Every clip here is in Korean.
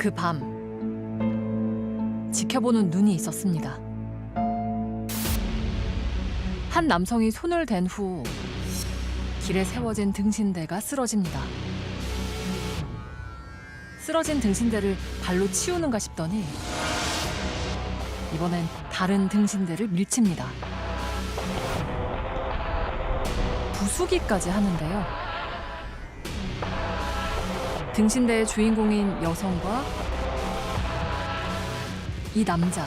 그 밤 지켜보는 눈이 있었습니다. 한 남성이 손을 댄 후 길에 세워진 등신대가 쓰러집니다. 쓰러진 등신대를 발로 치우는가 싶더니 이번엔 다른 등신대를 밀칩니다. 부수기까지 하는데요. 등신대의 주인공인 여성과 이 남자,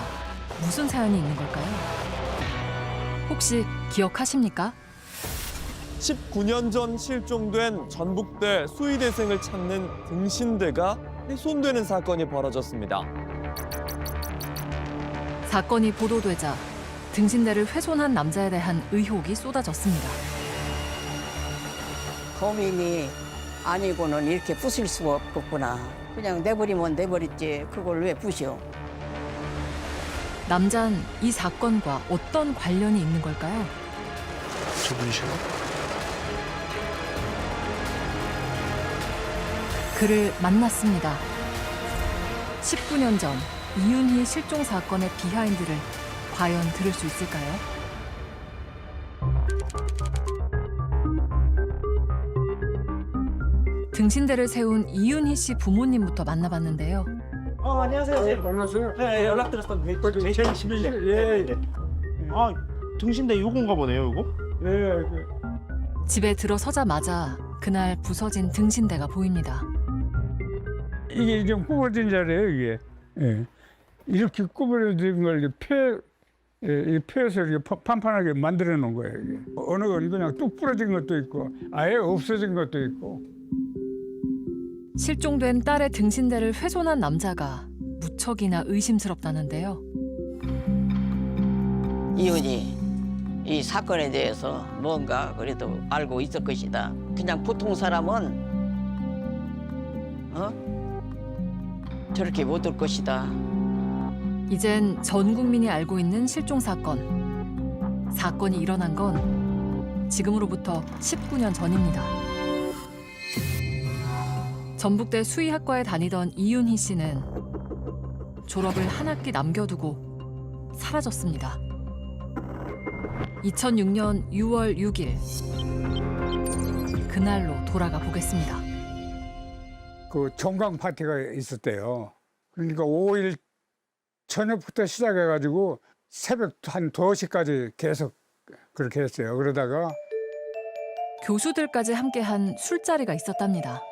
무슨 사연이 있는 걸까요? 혹시 기억하십니까? 19년 전 실종된 전북대 수의대생을 찾는 등신대가 훼손되는 사건이 벌어졌습니다. 사건이 보도되자 등신대를 훼손한 남자에 대한 의혹이 쏟아졌습니다. 범인이 아니고는 이렇게 부술 수가 없겠구나. 그냥 내버리면 내버렸지. 그걸 왜 부셔? 남자는 이 사건과 어떤 관련이 있는 걸까요? 저분이시요? 그를 만났습니다. 19년 전 이윤희 실종 사건의 비하인드를 과연 들을 수 있을까요? 등신대를 세운 이윤희 씨 부모님부터 만나봤는데요. 안녕하세요. 네, 만났어요? 네, 연락 드렸었는데. 2011년. 예. 네. 아, 등신대 요건가 보네요, 요거? 예. 집에 들어서자마자 그날 부서진 등신대가 보입니다. 이게 좀 구부러진 자리예요, 이게. 예. 이렇게 구부러진 걸 펴서 이렇게 판판하게 만들어 놓은 거예요, 이게. 어느 건 그냥 뚝 부러진 것도 있고, 아예 없어진 것도 있고. 실종된 딸의 등신대를 훼손한 남자가 무척이나 의심스럽다는데요. 이윤이 이 사건에 대해서 뭔가 그래도 알고 있을 것이다. 그냥 보통 사람은 저렇게 못 올 것이다. 이젠 전 국민이 알고 있는 실종 사건. 사건이 일어난 건 지금으로부터 19년 전입니다. 전북대 수의학과에 다니던 이윤희 씨는 졸업을 한 학기 남겨두고 사라졌습니다. 2006년 6월 6일 그날로 돌아가 보겠습니다. 그 종강 파티가 있었대요. 그러니까 5일 저녁부터 시작해가지고 새벽 한 2시까지 계속 그렇게 했어요. 그러다가 교수들까지 함께한 술자리가 있었답니다.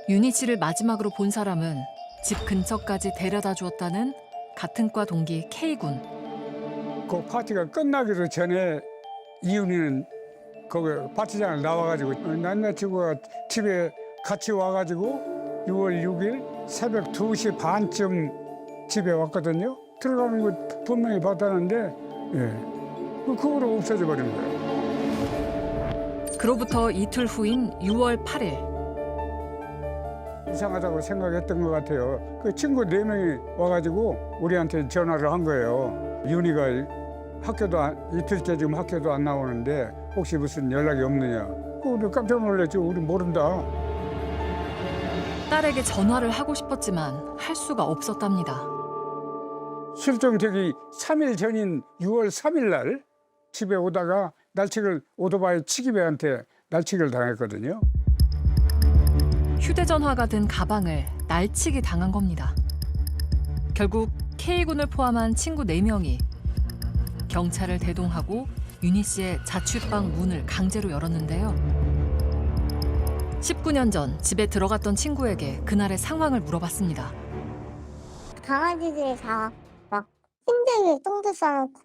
윤희 씨를 마지막으로 본 사람은 집 근처까지 데려다 주었다는 같은 과 동기 K군. 그 파티가 끝나기도 전에 이윤이는 거기 파티장을 나와가지고 남자친구가 집에 같이 와가지고 6월 6일 새벽 2시 반쯤 집에 왔거든요. 들어가는 거 분명히 봤다는데 그거로 없어져 버린 거예요. 그로부터 이틀 후인 6월 8일 이상하다고 생각했던 것 같아요. 그 친구 4명이 와가지고 우리한테 전화를 한 거예요. 윤희가 이틀째 지금 학교도 안 나오는데 혹시 무슨 연락이 없느냐. 우리 깜짝 놀랐죠. 우리 모른다. 딸에게 전화를 하고 싶었지만 할 수가 없었답니다. 실종되기 3일 전인 6월 3일 날 집에 오다가 오토바이 치기배한테 날치기를 당했거든요. 휴대전화가 든 가방을 날치기 당한 겁니다. 결국 K군을 포함한 친구 4명이 경찰을 대동하고 윤희 씨의 자취방 문을 강제로 열었는데요. 19년 전 집에 들어갔던 친구에게 그날의 상황을 물어봤습니다. 강아지들이 다 막 침대 위에 똥도 싸놓고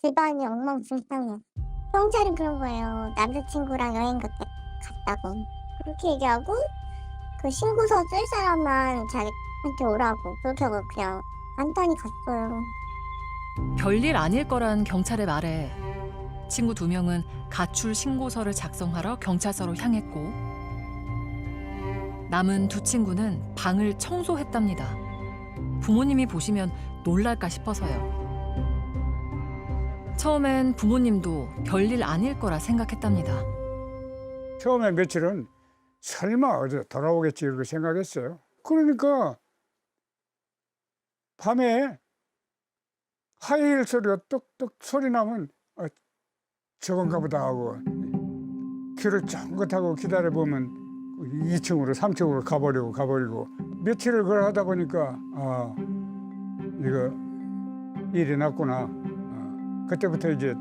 집안이 엉망진창이야. 경찰은 그런 거예요. 남자친구랑 여행 갔다고. 그렇게 얘기하고 그 신고서 쓸 사람만 자기한테 오라고. 그렇게 하고 그냥 간단히 갔어요. 별일 아닐 거란 경찰의 말에 친구 2명은 가출 신고서를 작성하러 경찰서로 향했고 남은 2 친구는 방을 청소했답니다. 부모님이 보시면 놀랄까 싶어서요. 처음엔 부모님도 별일 아닐 거라 생각했답니다. 처음에 며칠은 설마 어디 돌아오겠지 이렇게 생각했어요. 그러니까 밤에 하이힐 소리가 똑똑 소리 나면 저건가 보다 하고 길을 쫑긋하고 기다려보면 2층으로 3층으로 가버리고 며칠을 그걸 하다 보니까 이거 일이 났구나. 그때부터 이제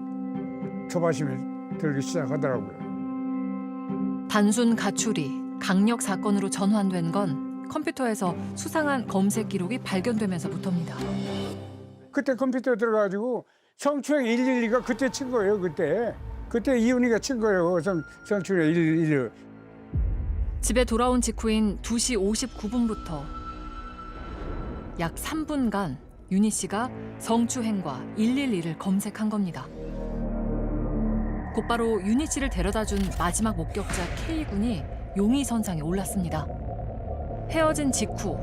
조바심이 들기 시작하더라고요. 단순 가출이 강력 사건으로 전환된 건 컴퓨터에서 수상한 검색 기록이 발견되면서부터입니다. 그때 컴퓨터에 들어가지고 성추행 112가 그때 친 거예요. 그때 이윤희가 친 거예요. 성추행 112. 집에 돌아온 직후인 2시 59분부터 약 3분간 윤희 씨가 성추행과 112를 검색한 겁니다. 곧바로 윤희 씨를 데려다준 마지막 목격자 K군이 용의선상에 올랐습니다. 헤어진 직후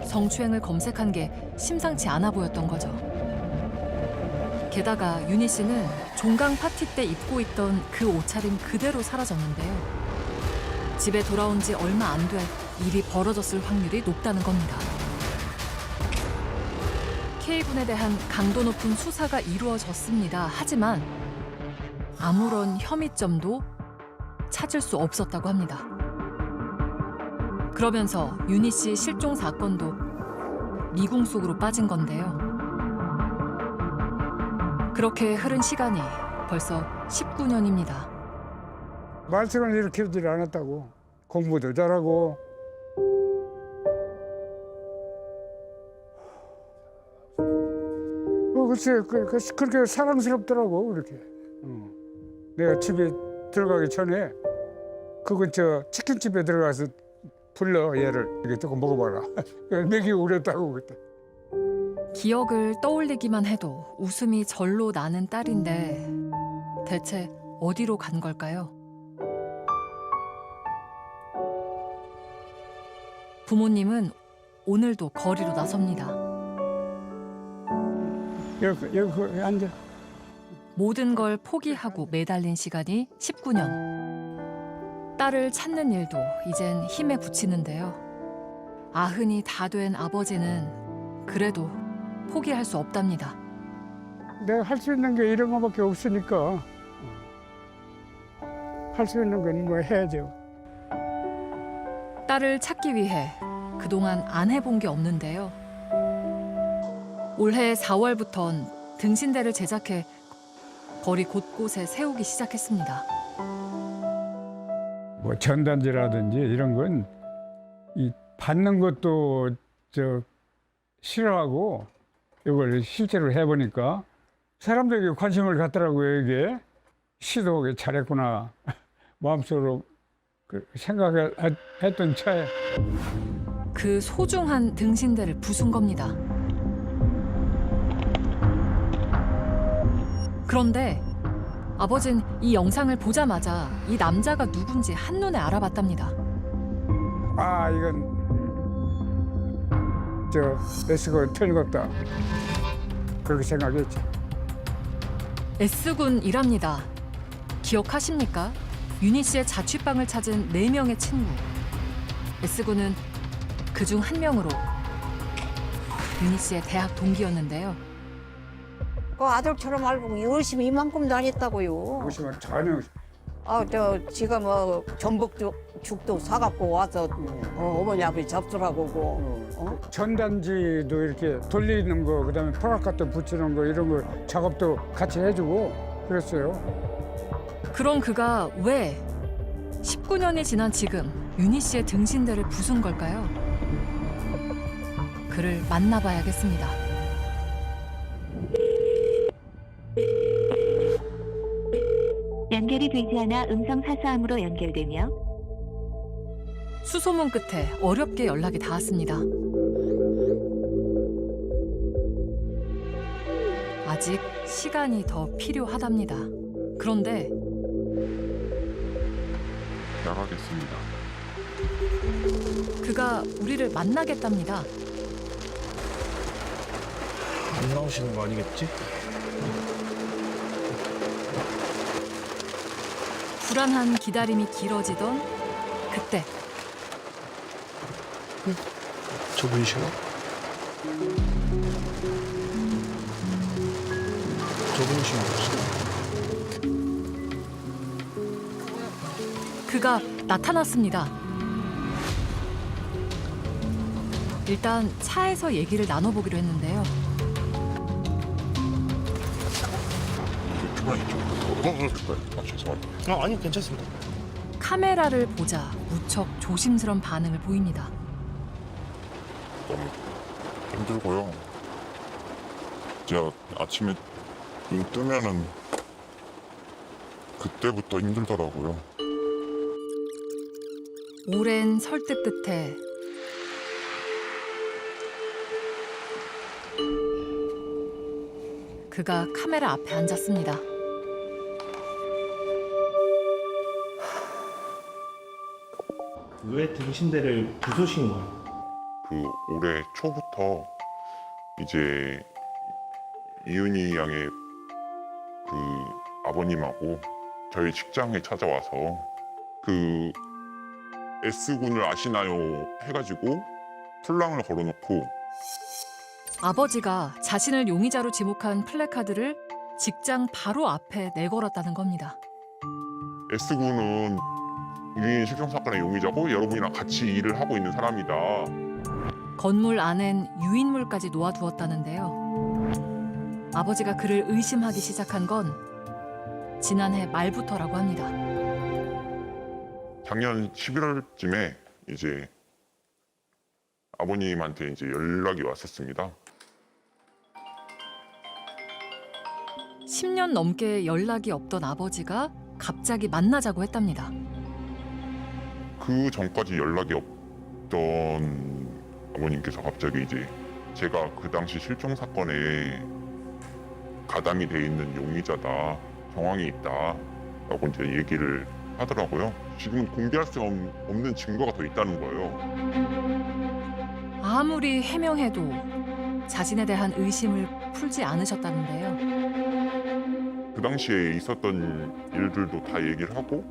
성추행을 검색한 게 심상치 않아 보였던 거죠. 게다가 윤희 씨는 종강 파티 때 입고 있던 그 옷차림 그대로 사라졌는데요. 집에 돌아온 지 얼마 안 돼 일이 벌어졌을 확률이 높다는 겁니다. K군에 대한 강도 높은 수사가 이루어졌습니다. 하지만 아무런 혐의점도 찾을 수 없었다고 합니다. 그러면서 윤희 씨 실종 사건도 미궁 속으로 빠진 건데요. 그렇게 흐른 시간이 벌써 19년입니다. 말썽을 일으키질 않았다고. 공부도 잘하고. 글쎄, 그렇게 사랑스럽더라고, 그렇게. 내가 집에 들어가기 전에 그 근처 치킨집에 들어가서 불러, 얘를. 이렇게 조금 먹어봐라. 먹이고 그랬다고, 그때. 기억을 떠올리기만 해도 웃음이 절로 나는 딸인데 대체 어디로 간 걸까요? 부모님은 오늘도 거리로 나섭니다. 여기 앉아. 모든 걸 포기하고 매달린 시간이 19년. 딸을 찾는 일도 이젠 힘에 부치는데요. 아흔이 다 된 아버지는 그래도 포기할 수 없답니다. 내가 할 수 있는 게 이런 거밖에 없으니까 할 수 있는 건 뭐 해야죠. 딸을 찾기 위해 그동안 안 해본 게 없는데요. 올해 4월부턴 등신대를 제작해 거리 곳곳에 세우기 시작했습니다. 뭐 전단지라든지 이런 건 이 받는 것도 싫어하고 이걸 실제로 해보니까 사람들에게 관심을 갖더라고요. 이게 시도하기 잘했구나 마음속으로 생각했던 차에 그 소중한 등신대를 부순 겁니다. 그런데 아버진 이 영상을 보자마자 이 남자가 누군지 한눈에 알아봤답니다. 이건 S군 틀림없다 그렇게 생각했지. S군이랍니다. 기억하십니까? 윤희 씨의 자취방을 찾은 4명의 친구. S군은 그중 한 명으로 윤희 씨의 대학 동기였는데요. 그 아들처럼 알고 열심히 이만큼 다녔다고요. 보시면 전혀 지가 뭐 전복죽도 사갖고 와서 어머니 아버지 잡수라고 오고. 전단지도 이렇게 돌리는 거, 그다음에 프라카트 붙이는 거 이런 거 작업도 같이 해주고 그랬어요. 그럼 그가 왜 19년이 지난 지금 윤희 씨의 등신대를 부순 걸까요? 그를 만나봐야겠습니다. 연결이 되지 않아 음성 사서함으로 연결되며 수소문 끝에 어렵게 연락이 닿았습니다. 아직 시간이 더 필요하답니다. 그런데 나가겠습니다. 그가 우리를 만나겠답니다. 안 나오시는 거 아니겠지? 불안한 기다림이 길어지던 그때 저분이신가? 저분이신 거 없어요? 그가 나타났습니다. 일단 차에서 얘기를 나눠보기로 했는데요. 죄송합니다. 아니 괜찮습니다. 카메라를 보자 무척 조심스런 반응을 보입니다. 너무 힘들고요. 제가 아침에 눈 뜨면은 그때부터 힘들더라고요. 오랜 설득 끝에 그가 카메라 앞에 앉았습니다. 왜 등신대를 부수신 거예요? 그 올해 초부터 이제 이은희 양의 그 아버님하고 저희 직장에 찾아와서 그 S군을 아시나요? 해가지고 풀랑을 걸어놓고 아버지가 자신을 용의자로 지목한 플래카드를 직장 바로 앞에 내걸었다는 겁니다. S군은 유인 실종 사건의 용의자고 여러분이랑 같이 일을 하고 있는 사람이다. 건물 안엔 유인물까지 놓아두었다는데요. 아버지가 그를 의심하기 시작한 건 지난해 말부터라고 합니다. 작년 11월쯤에 이제 아버님한테 이제 연락이 왔었습니다. 10년 넘게 연락이 없던 아버지가 갑자기 만나자고 했답니다. 그 전까지 연락이 없던 아버님께서 갑자기 이제 제가 그 당시 실종 사건에 가담이 돼 있는 용의자다, 정황이 있다라고 이제 얘기를 하더라고요. 지금 공개할 수 없는 증거가 더 있다는 거예요. 아무리 해명해도 자신에 대한 의심을 풀지 않으셨다는데요. 그 당시에 있었던 일들도 다 얘기를 하고,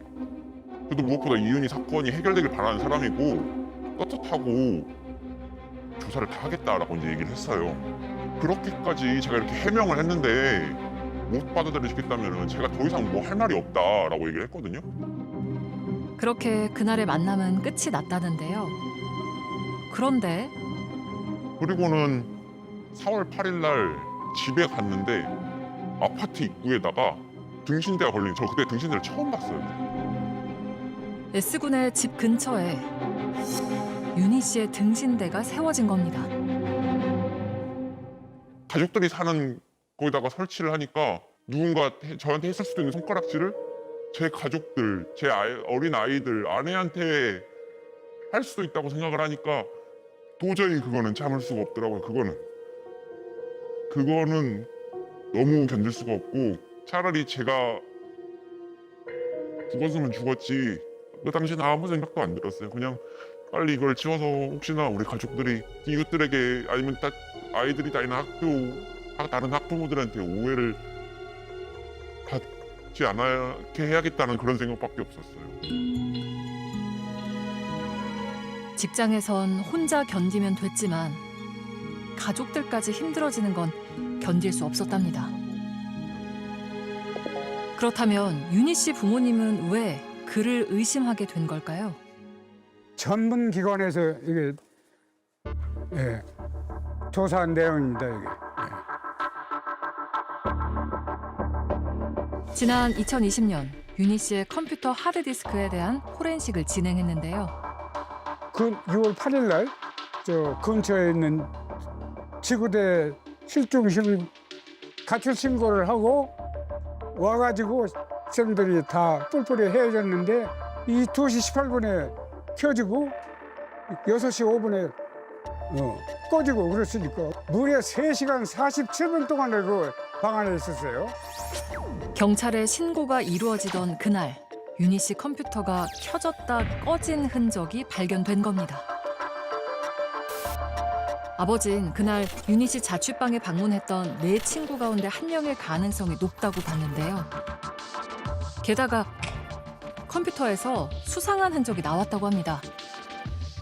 그래도 무엇보다 이은희 사건이 해결되길 바라는 사람이고 떳떳하고 조사를 다 하겠다라고 이제 얘기를 했어요. 그렇게까지 제가 이렇게 해명을 했는데 못 받아들이시겠다면 제가 더 이상 뭐 할 말이 없다라고 얘기를 했거든요. 그렇게 그날의 만남은 끝이 났다는데요. 그런데 그리고는 4월 8일 날 집에 갔는데 아파트 입구에다가 등신대가 걸린, 저 그때 등신대를 처음 봤어요. S군의 집 근처에 윤희 씨의 등신대가 세워진 겁니다. 가족들이 사는 거기다가 설치를 하니까 누군가 저한테 했을 수도 있는 손가락질을 제 가족들, 제 어린 아이들, 아내한테 할 수도 있다고 생각을 하니까 도저히 그거는 참을 수가 없더라고요. 그거는 너무 견딜 수가 없고, 차라리 제가 죽었으면 죽었지 그 당시에는 아무 생각도 안 들었어요. 그냥 빨리 이걸 지워서 혹시나 우리 가족들이 이웃들에게 아니면 아이들이 다니는 다른 학부모들한테 오해를 받지 않게 해야겠다는 그런 생각밖에 없었어요. 직장에선 혼자 견디면 됐지만 가족들까지 힘들어지는 건 견딜 수 없었답니다. 그렇다면 윤희 씨 부모님은 왜 그를 의심하게 된 걸까요? 전문 기관에서 이게 조사한 내용입니다. 이게. 지난 2020년 윤희 씨의 컴퓨터 하드디스크에 대한 포렌식을 진행했는데요. 그 6월 8일 날 저 근처에 있는 지구대 실종실 가출 신고를 하고 와가지고 학생들이 다 뿔뿔이 헤어졌는데 이 2시 18분에 켜지고 6시 5분에 꺼지고 그랬으니까 무려 3시간 47분 동안을 그 방 안에 있었어요. 경찰에 신고가 이루어지던 그날 윤희 씨 컴퓨터가 켜졌다 꺼진 흔적이 발견된 겁니다. 아버진 그날 윤희 씨 자취방에 방문했던 4친구 가운데 한 명일 가능성이 높다고 봤는데요. 게다가 컴퓨터에서 수상한 흔적이 나왔다고 합니다.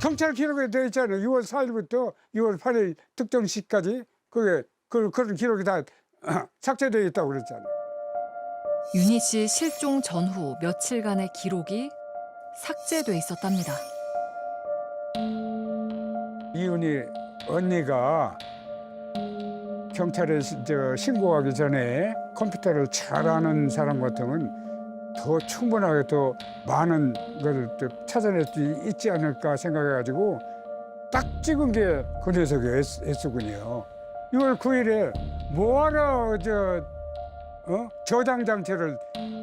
경찰 기록에 되어 있잖아요. 6월 4일부터 6월 8일 특정 시까지 그런 기록이 다 삭제되어 있다고 그랬잖아요. 윤희 씨 실종 전후 며칠간의 기록이 삭제돼 있었답니다. 이윤희 언니가 경찰에 신고하기 전에 컴퓨터를 잘 아는 사람 같으면 더 충분하게 더 많은 걸 찾아낼 수 있지 않을까 생각해가지고 딱 찍은 게 그 녀석의 S군이요. 6월 9일에 뭐하러 저장 장치를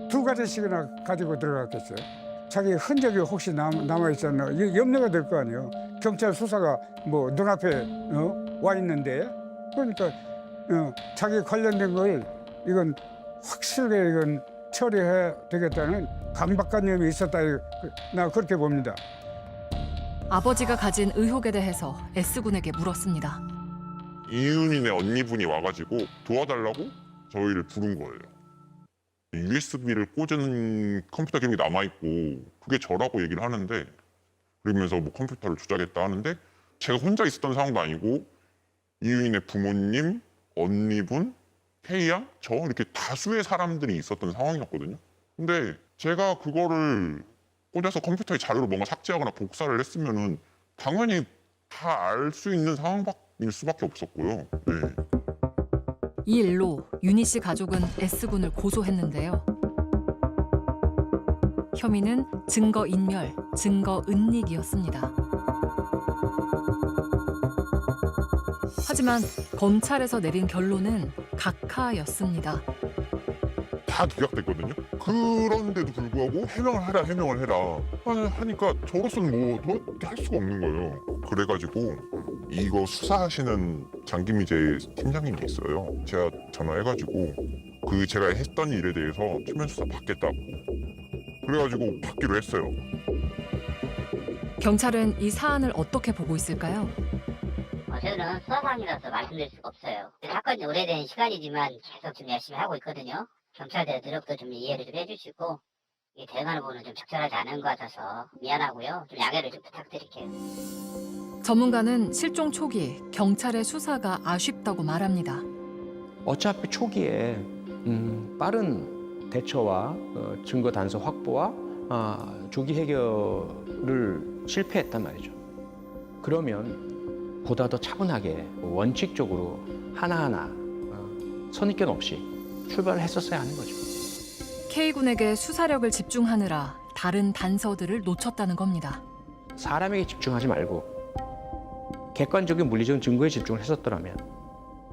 2가지씩이나 가지고 들어갔겠어요. 자기 흔적이 혹시 남아있었나 염려가 될 거 아니에요. 경찰 수사가 뭐 눈앞에 와 있는데 그러니까 자기 관련된 걸 이건 확실하게 이건 처리해야 되겠다는 강박관념이 있었다. 나 그렇게 봅니다. 아버지가 가진 의혹에 대해서 S군에게 물었습니다. 이윤희네 언니분이 와가지고 도와달라고 저희를 부른 거예요. USB를 꽂은 컴퓨터 기록이 남아있고 그게 저라고 얘기를 하는데 그러면서 뭐 컴퓨터를 조작했다 하는데 제가 혼자 있었던 상황도 아니고 이윤희네 부모님, 언니분, K양, 저 이렇게 다수의 사람들이 있었던 상황이었거든요. 근데 제가 그거를 꽂아서 컴퓨터에 자료를 뭔가 삭제하거나 복사를 했으면은 당연히 다 알 수 있는 상황일 수밖에 없었고요. 네. 이 일로 윤희 씨 가족은 S군을 고소했는데요. 혐의는 증거인멸, 증거은닉이었습니다. 하지만 검찰에서 내린 결론은 각하였습니다. 다 기각됐거든요. 그런데도 불구하고 해명을 해라 하니까 저로서는 뭐 할 수가 없는 거예요. 그래가지고 이거 수사하시는 장기미제 팀장님이 있어요. 제가 전화해가지고 제가 했던 일에 대해서 추면 수사 받겠다고 그래가지고 받기로 했어요. 경찰은 이 사안을 어떻게 보고 있을까요? 저희는 수사상이라서 말씀드릴 수가 없어요. 사건이 오래된 시간이지만 계속 좀 열심히 하고 있거든요. 경찰대 노력도 좀 이해를 좀 해주시고 이 대응하는 부분은 좀 적절하지 않은 것 같아서 미안하고요. 좀 양해를 좀 부탁드릴게요. 전문가는 실종 초기 경찰의 수사가 아쉽다고 말합니다. 어차피 초기에 빠른 대처와 증거 단서 확보와 조기 해결을 실패했단 말이죠. 그러면 보다 더 차분하게 원칙적으로 하나하나 선입견 없이 출발을 했었어야 하는 거죠. K군에게 수사력을 집중하느라 다른 단서들을 놓쳤다는 겁니다. 사람에게 집중하지 말고 객관적인 물리적인 증거에 집중을 했었더라면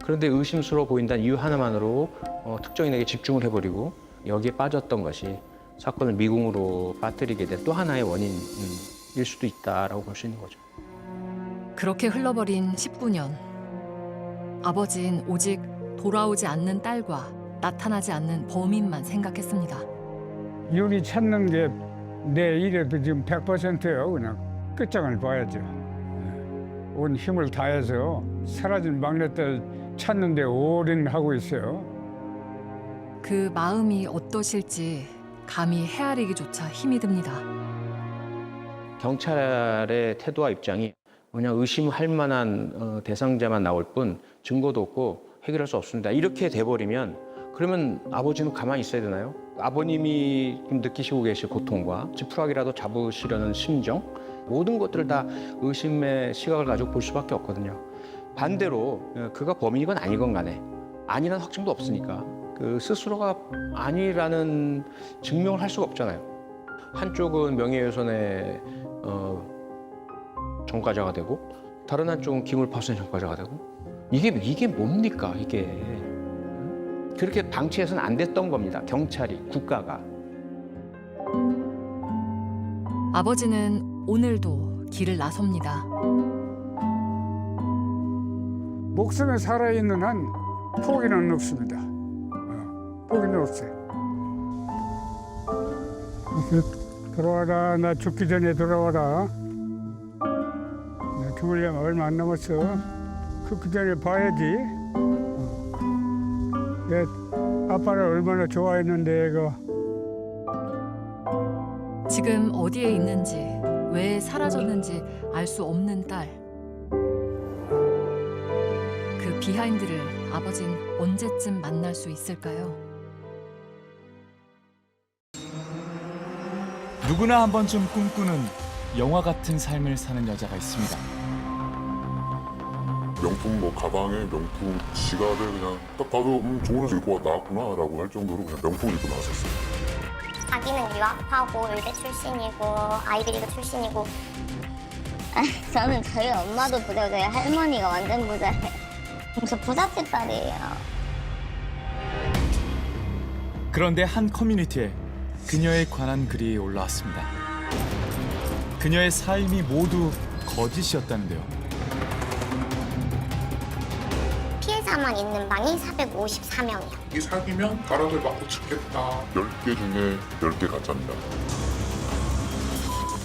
그런데 의심스러워 보인다는 이유 하나만으로 특정인에게 집중을 해버리고 여기에 빠졌던 것이 사건을 미궁으로 빠뜨리게 된 또 하나의 원인일 수도 있다라고 볼 수 있는 거죠. 그렇게 흘러버린 19년. 아버지는 오직 돌아오지 않는 딸과 나타나지 않는 범인만 생각했습니다. 윤희 찾는 게 내 일에도 지금 100%예요. 그냥 끝장을 봐야죠. 온 힘을 다해서 사라진 막내딸 찾는 데 올인하고 있어요. 그 마음이 어떠실지 감히 헤아리기조차 힘이 듭니다. 경찰의 태도와 입장이 그냥 의심할 만한 대상자만 나올 뿐 증거도 없고 해결할 수 없습니다. 이렇게 돼버리면 그러면 아버지는 가만히 있어야 되나요? 아버님이 느끼시고 계실 고통과 지푸라기라도 잡으시려는 심정 모든 것들을 다 의심의 시각을 가지고 볼 수밖에 없거든요. 반대로 그가 범인이건 아니건 간에 아니라는 확증도 없으니까 그 스스로가 아니라는 증명을 할 수가 없잖아요. 한쪽은 명예훼손의 전과자가 되고 다른 한쪽은 기물파손의 전과자가 되고 이게 뭡니까 이게. 그렇게 방치해서는 안 됐던 겁니다. 경찰이, 국가가. 아버지는 오늘도 길을 나섭니다. 목숨에 살아있는 한 포기는 없습니다. 포기는 없어요. 돌아와라. 나 죽기 전에 돌아와라. 나 죽으려면 얼마 안 남았어. 그 전에 봐야지. 내 아빠를 얼마나 좋아했는데 이거. 지금 어디에 있는지, 왜 사라졌는지 알 수 없는 딸. 그 비하인드를 아버진 언제쯤 만날 수 있을까요? 누구나 한 번쯤 꿈꾸는 영화 같은 삶을 사는 여자가 있습니다. 명품 뭐 가방에 명품 지갑에 그냥 딱 봐도 좋은 옷을 입고 나왔구나라고 할 정도로 그냥 명품을 입고 나왔었어요. 자기는 유학하고 의대 출신이고 아이비리그 출신이고 저는 저희 엄마도 부자고 저희 할머니가 완전 부자예요. 그래서 부잣집 딸이에요. 그런데 한 커뮤니티에 그녀에 관한 글이 올라왔습니다. 그녀의 삶이 모두 거짓이었다는데요. 피해자만 있는 방이 454명이요. 이 사귀면 가락을 맞고 죽겠다. 10개 중에 10개 가짜입니다.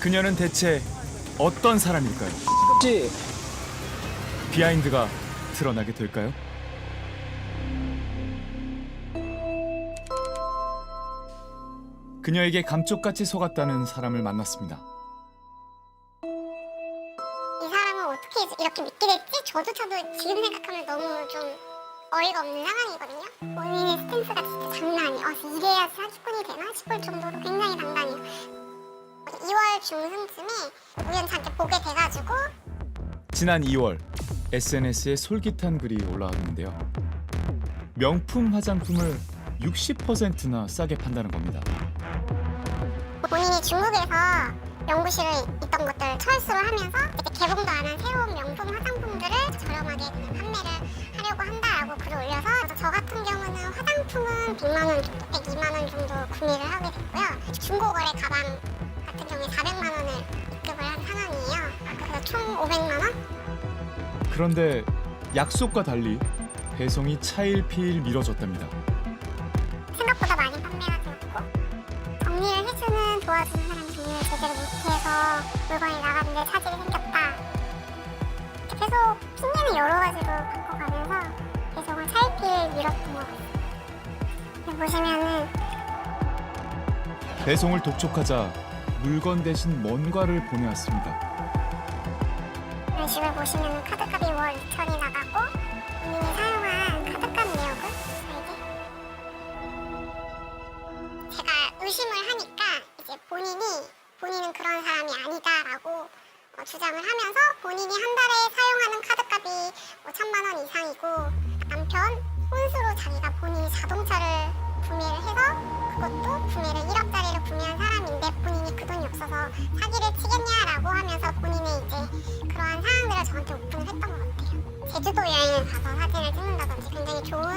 그녀는 대체 어떤 사람일까요? 비하인드가 드러나게 될까요? 그녀에게 감쪽같이 속았다는 사람을 만났습니다. 이 사람을 어떻게 이렇게 믿게 됐지? 저도 지금 생각하면 너무 좀 어이가 없는 상황이거든요. 본인의 스탠스가 진짜 장난 아니에요. 이래야 사기꾼이 되나 싶을 정도로 굉장히 단단해요. 2월 중순쯤에 우연찮게 보게 돼가지고 지난 2월 SNS에 솔깃한 글이 올라왔는데요. 명품 화장품을 60%나 싸게 판다는 겁니다. 본인이 중국에서 연구실에 있던 것들을 철수를 하면서 이제 개봉도 안 한 새로운 명품 화장품들을 저렴하게 그냥 판매를 하려고 한다라고 글을 올려서 저 같은 경우는 화장품은 100만 원 정도, 102만 원 정도 구매를 하게 됐고요. 중고거래 가방 같은 경우에 400만 원을 입금을 한 상황이에요. 그래서 총 500만 원? 그런데 약속과 달리 배송이 차일피일 미뤄졌답니다. 생각보다 많이 판매가 되었고 정리를 해주는 도와주는 사람이 정리를 제대로 못해서 물건이 나갔는데 차질이 생겼다. 계속 핑계는 여러 가지로 바꿔가면서 배송을 차일피일 미뤘던 것 같아요. 여기 보시면은 배송을 독촉하자 물건 대신 뭔가를 보내왔습니다. 이런 식으로 보시면은 카드값이 월 2천이 나가고 본인이 사용한 카드값 내역을 제가 의심을 하니까 이제 본인은 그런 사람이 아니다라고 주장을 하면서 본인이 한 달에 사용하는 카드값이 1,000만 원 이상이고 남편 혼수로 자기가 본인이 자동차를 구매를 해서 그것도 구매를 1억짜리를 구매한 사람인데 본인이 그 돈이 없어서 사기를 치겠냐라고 하면서 본인의 이제 그러한 사항들을 저한테 오픈을 했던 것 같아요. 제주도 여행을 가서 사진을 찍는다든지 굉장히 좋은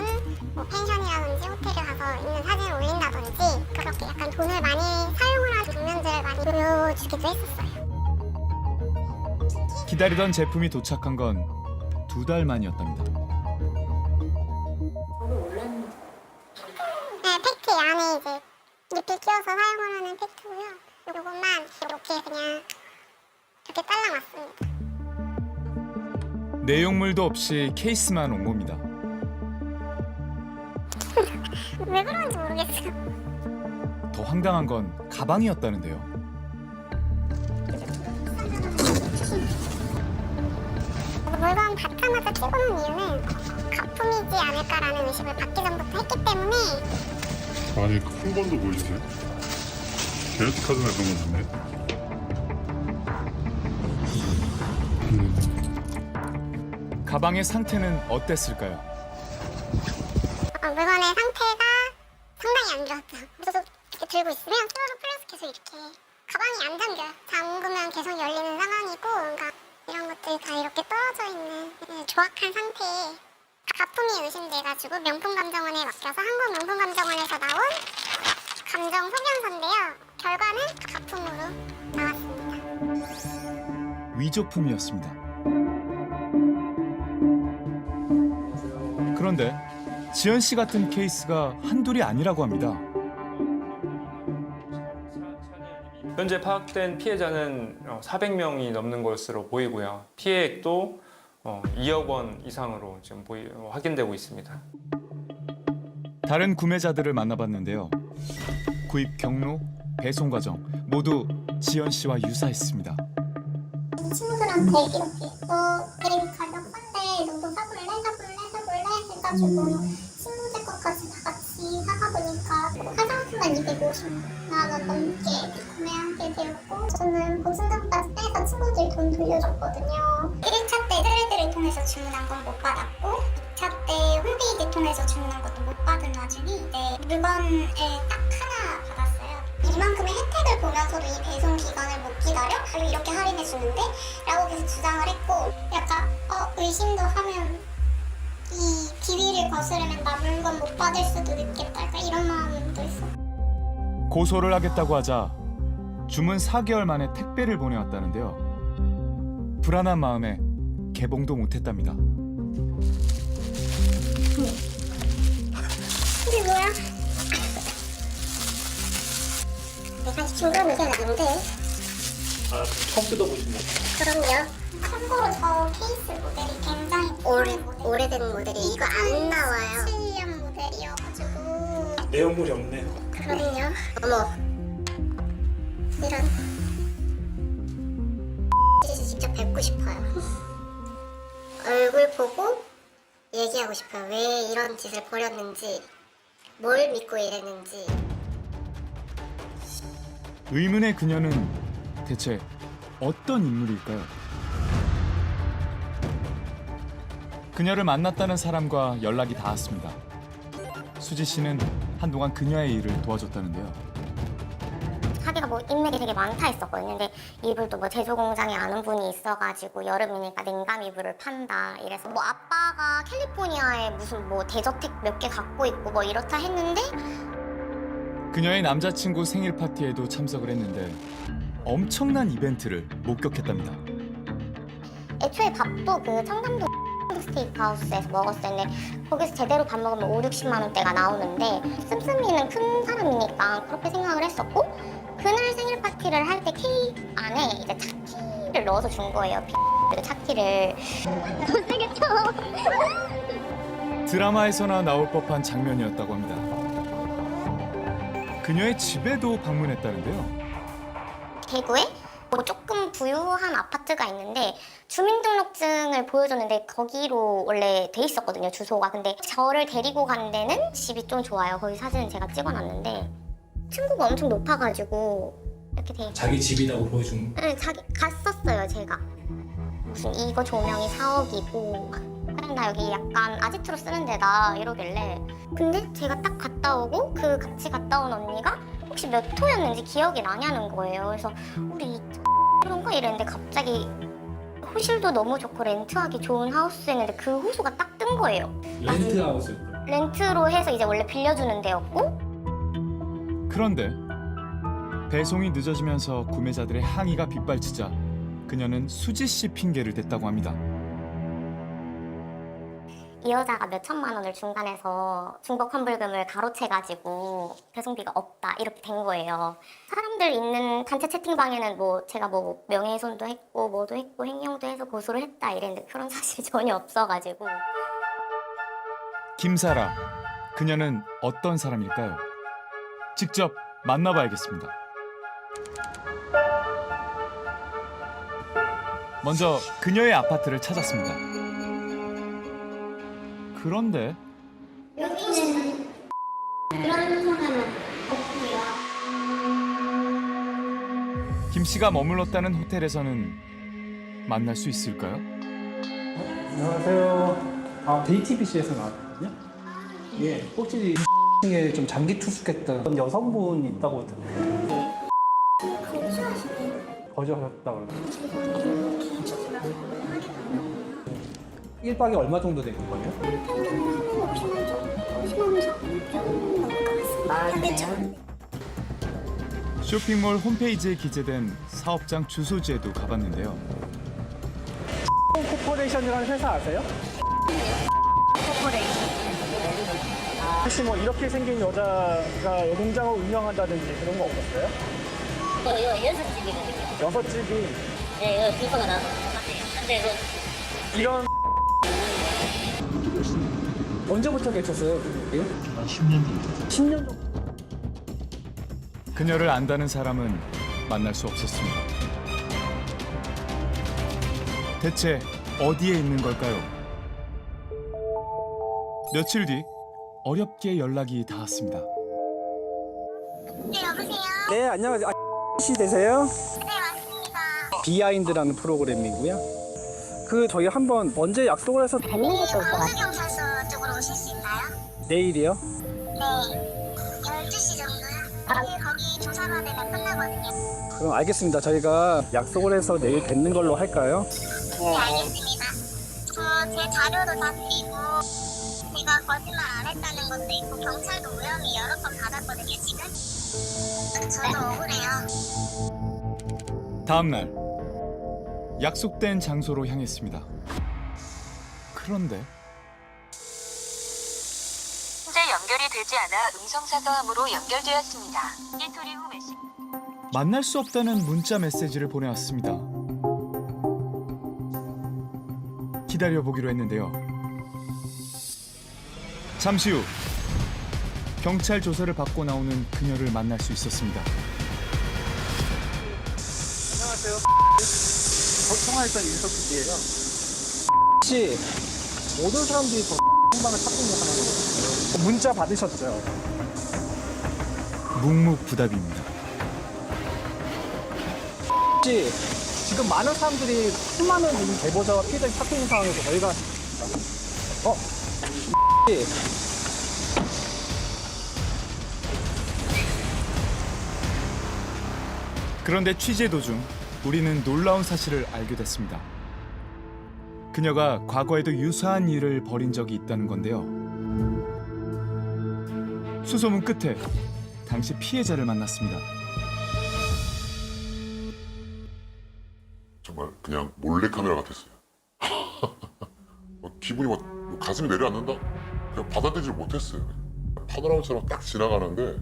뭐 펜션이라든지 호텔에 가서 있는 사진을 올린다든지 그렇게 약간 돈을 많이 사용을 하는 장면들을 많이 보여주기도 했었어요. 기다리던 제품이 도착한 건 2달 만이었답니다. 네, 팩트 안에 이제 리필 끼워서 사용을 하는 팩트고요. 이것만 이렇게 그냥 이렇게 잘라놨습니다. 내용물도 없이 케이스만 온 겁니다. 왜 그런지 모르겠어요. 더 황당한 건 가방이었다는데요. 물건 받자마자 찍어놓은 이유는 가품이지 않을까라는 의심을 받기 전부터 했기 때문에 아니 큰 건도 보이세요? 게네틱 카드나 그런 건 있네. 가방의 상태는 어땠을까요? 물건의 상태가 상당히 안 좋았죠. 저도 이렇게 들고 있으면 플러스 계속 이렇게 가방이 안 잠겨요. 잠그면 계속 열리는 상황이고 그러니까 이런 것들이 다 이렇게 떨어져 있는 조악한 상태에 가품이 의심돼가지고 명품감정원에 맡겨서 한국명품감정원에서 나온 감정 소견서인데요. 결과는 가품으로 나왔습니다. 위조품이었습니다. 그런데 지연 씨 같은 케이스가 한둘이 아니라고 합니다. 현재 파악된 피해자는 400명이 넘는 것으로 보이고요. 피해액도 2억 원 이상으로 지금 확인되고 있습니다. 다른 구매자들을 만나봤는데요. 구입 경로, 배송 과정 모두 지연 씨와 유사했습니다. 친구들한테 이렇게 너 게임 가격 싼데 너도 사볼래 해가지고 친구들 것까지 다 같이 사가보니까 화장품만 250만 원 넘게 구매하게 되었고, 저는 보증금까지 떼서 친구들이 돈 돌려줬거든요. 1차 때 트레이드를 통해서 주문한 건 못 받았고, 2차 때 홈페이지 통해서 주문한 것도 못 받은 와중에 이제 물건을 딱 하나 받았어요. 이만큼의 혜택을 보면서도 이 배송 기간을 못 기다려? 이렇게 할인해 주는데? 라고 계속 주장을 했고, 약간 의심도 하면 이 비위를 거스르면 나 물건 못 받을 수도 있겠다, 약간 이런 마음도 있어. 고소를 하겠다고 하자 주문 4개월 만에 택배를 보내왔다는데요. 불안한 마음에 개봉도 못했답니다. 이게 뭐야? 내가 시킨 건 이게 아닌데. 아, 처음 뜯어보신 거예요? 그럼요. 참고로 저 케이스 모델이 굉장히 오래된 모델이 이거 안 나와요. 7년 모델이어가지고. 내용물이 없네요. 그럼요. 어머. 이런. 직접 뵙고 싶어요. 얼굴 보고 얘기하고 싶어요. 왜 이런 짓을 벌였는지, 뭘 믿고 이랬는지. 의문의 그녀는 대체 어떤 인물일까요? 그녀를 만났다는 사람과 연락이 닿았습니다. 수지 씨는 한동안 그녀의 일을 도와줬다는데요. 자기가 뭐 인맥이 되게 많다 했었거든요. 근데 이불도 뭐 제조 공장에 아는 분이 있어가지고 여름이니까 냉감 이불을 판다 이래서 뭐 아빠가 캘리포니아에 무슨 뭐 대저택 몇 개 갖고 있고 뭐 이렇다 했는데, 그녀의 남자친구 생일 파티에도 참석을 했는데 엄청난 이벤트를 목격했답니다. 애초에 밥도 그 청담동 스테이크하우스에서 먹었었는데 거기서 제대로 밥 먹으면 5, 60만 원대가 나오는데 씀씀이는 큰 사람이니까 그렇게 생각을 했었고, 그날 생일 파티를 할 때 케이크 안에 이제 차키를 넣어서 준 거예요. 차키를. 더 세게 쳐. 드라마에서나 나올 법한 장면이었다고 합니다. 그녀의 집에도 방문했다는데요. 대구에 뭐 조금 부유한 아파트가 있는데 주민등록증을 보여줬는데 거기로 원래 돼 있었거든요, 주소가. 근데 저를 데리고 간 데는 집이 좀 좋아요. 거기 사진은 제가 찍어놨는데 층고가 엄청 높아가지고 이렇게 돼 있고. 자기 집이라고 보여준. 네, 자기 갔었어요, 제가. 무슨 이거 조명이 4억이고 그냥 나 여기 약간 아지트로 쓰는 데다 이러길래. 근데 제가 딱 갔다 오고 그 같이 갔다 온 언니가 혹시 몇 호였는지 기억이 나냐는 거예요. 그래서 우리 그런가 이랬는데 갑자기 호실도 너무 좋고 렌트하기 좋은 하우스였는데 그 호수가 딱 뜬 거예요. 렌트하우스. 렌트로 해서 이제 원래 빌려주는 데였고. 그런데 배송이 늦어지면서 구매자들의 항의가 빗발치자 그녀는 수지 씨 핑계를 댔다고 합니다. 이 여자가 몇 천만 원을 중간에서 중복 환불금을 가로채가지고 배송비가 없다 이렇게 된 거예요. 사람들 있는 단체 채팅방에는 뭐 제가 뭐 명예훼손도 했고 뭐도 했고 횡령도 해서 고소를 했다 이랬는데 그런 사실이 전혀 없어가지고. 김사라, 그녀는 어떤 사람일까요? 직접 만나봐야겠습니다. 먼저 그녀의 아파트를 찾았습니다. 그런데 여기는 그런 성함은 없고요. 김 씨가 머물렀다는 호텔에서는 만날 수 있을까요? 안녕하세요. JTBC에서 나왔거든요. 예, 혹시 에 좀 장기 투숙했던 여성분 있다고 들었는데 거주하셨다고 그러더라고요. 1박에 얼마 정도 되는 거예요? 쇼핑몰 홈페이지에 기재된 사업장 주소지에도 가봤는데요. 코퍼레이션이라는 회사 아세요? 혹시 뭐 이렇게 생긴 여자가 농장을 운영한다든지 그런 거 없었어요? 여섯 집이거든요. 여섯 집이 네, 여기 불서가 나서 근데 이런 언제부터 계셨어요? 10년 정도. 10년 정도. 그녀를 안다는 사람은 만날 수 없었습니다. 대체 어디에 있는 걸까요? 며칠 뒤 어렵게 연락이 닿았습니다. 네, 여보세요? 네, 안녕하세요. 씨 되세요? 네, 맞습니다. 비하인드라는 프로그램이고요. 그 저희 한번 언제 약속을 해서 뵙는 것도 광주경찰서 쪽으로 오실 수 있나요? 내일이요? 네, 12시 정도요. 내일 거기 조사 받으면 끝나거든요. 그럼 알겠습니다. 저희가 약속을 해서 내일 뵙는 걸로 할까요? 네, 알겠습니다. 제 자료도 다 드리고 제가 거짓말 안 했다는 것도 있고 경찰도 오염이 여러 번 받았거든요, 지금. 저도 억울해요. 다음 날 약속된 장소로 향했습니다. 그런데 현재 연결이 되지 않아 음성사서함으로 연결되었습니다. 이 소리 후 메시지. 만날 수 없다는 문자 메시지를 보내왔습니다. 기다려보기로 했는데요. 잠시 후 경찰 조사를 받고 나오는 그녀를 만날 수 있었습니다. 안녕하세요. 통화했던 윤석수씨예요. 혹시 모든 사람들이 저 행방을 찾고 있는 상황이거든요. 문자 받으셨죠? 묵묵부답입니다. 혹시 지금 많은 사람들이 수많은 이 제보자와 피해자를 찾고 있는 상황에서 저희가 그런데 취재 도중 우리는 놀라운 사실을 알게 됐습니다. 그녀가 과거에도 유사한 일을 벌인 적이 있다는 건데요. 수소문 끝에 당시 피해자를 만났습니다. 정말 그냥 몰래카메라 같았어요. 기분이 막 가슴이 내려앉는다? 그냥 받아들이지 못했어요. 파노라마처럼 딱 지나가는데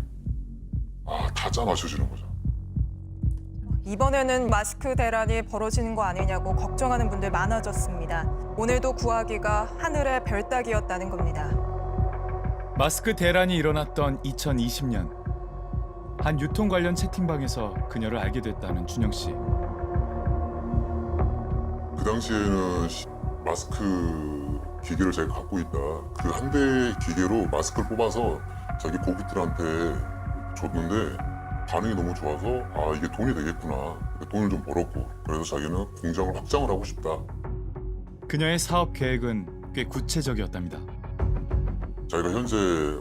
다 마셔지는 거죠. 이번에는 마스크 대란이 벌어지는 거 아니냐고 걱정하는 분들 많아졌습니다. 오늘도 구하기가 하늘의 별 따기였다는 겁니다. 마스크 대란이 일어났던 2020년 한 유통 관련 채팅방에서 그녀를 알게 됐다는 준영 씨. 그 당시에는 마스크 기계를 자기가 갖고 있다. 그 한 대의 기계로 마스크를 뽑아서 자기 고객들한테 줬는데 반응이 너무 좋아서 이게 돈이 되겠구나. 돈을 좀 벌었고 그래서 자기는 공장을 확장을 하고 싶다. 그녀의 사업 계획은 꽤 구체적이었답니다. 자기가 현재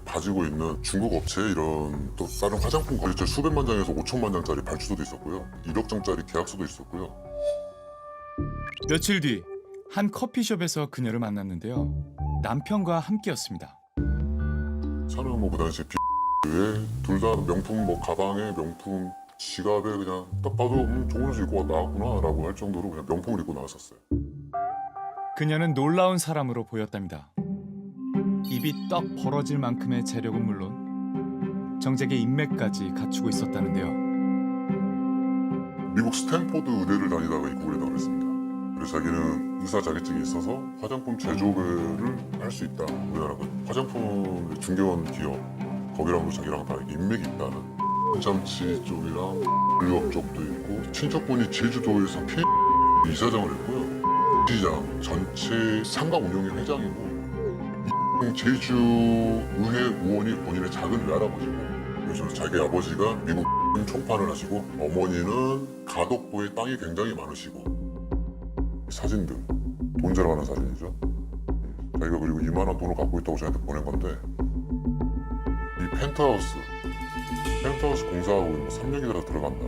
가지고 있는 중국 업체 이런 또 다른 화장품 거래처 수백만 장에서 5천만 장짜리 발주소도 있었고요. 1억 장짜리 계약서도 있었고요. 며칠 뒤 한 커피숍에서 그녀를 만났는데요. 남편과 함께였습니다. 차는 뭐 그 당시에 둘 다 명품 가방에 명품 지갑에 그냥 딱 봐도 좋은 옷을 입고 나왔구나라고 할 정도로 그냥 명품을 입고 나왔었어요. 그녀는 놀라운 사람으로 보였답니다. 입이 떡 벌어질 만큼의 재력은 물론 정재계 인맥까지 갖추고 있었다는데요. 미국 스탠포드 의대를 다니다가 입국을 했다고 그랬습니다. 그래서 자기는 의사 자격증이 있어서 화장품 제조업을 할 수 있다. 우리나라가 화장품 중개원 기업 거기랑도 자기랑 다 인맥이 있다는. 잠치 쪽이랑 물류업 쪽도 있고 친척분이 제주도에서 이사장을 했고요. 시장 전체 상가 운영회 회장이고 제주의회 의원이 본인의 작은 외할아버지고 그래서 자기 아버지가 미국 총판을 하시고 어머니는 가덕도에 땅이 굉장히 많으시고 사진들 돈 자랑하는 사진이죠. 자기가 그리고 이만한 돈을 갖고 있다고 저한테 보낸 건데 이 펜트하우스 공사하고 3년 기다려 들어간다.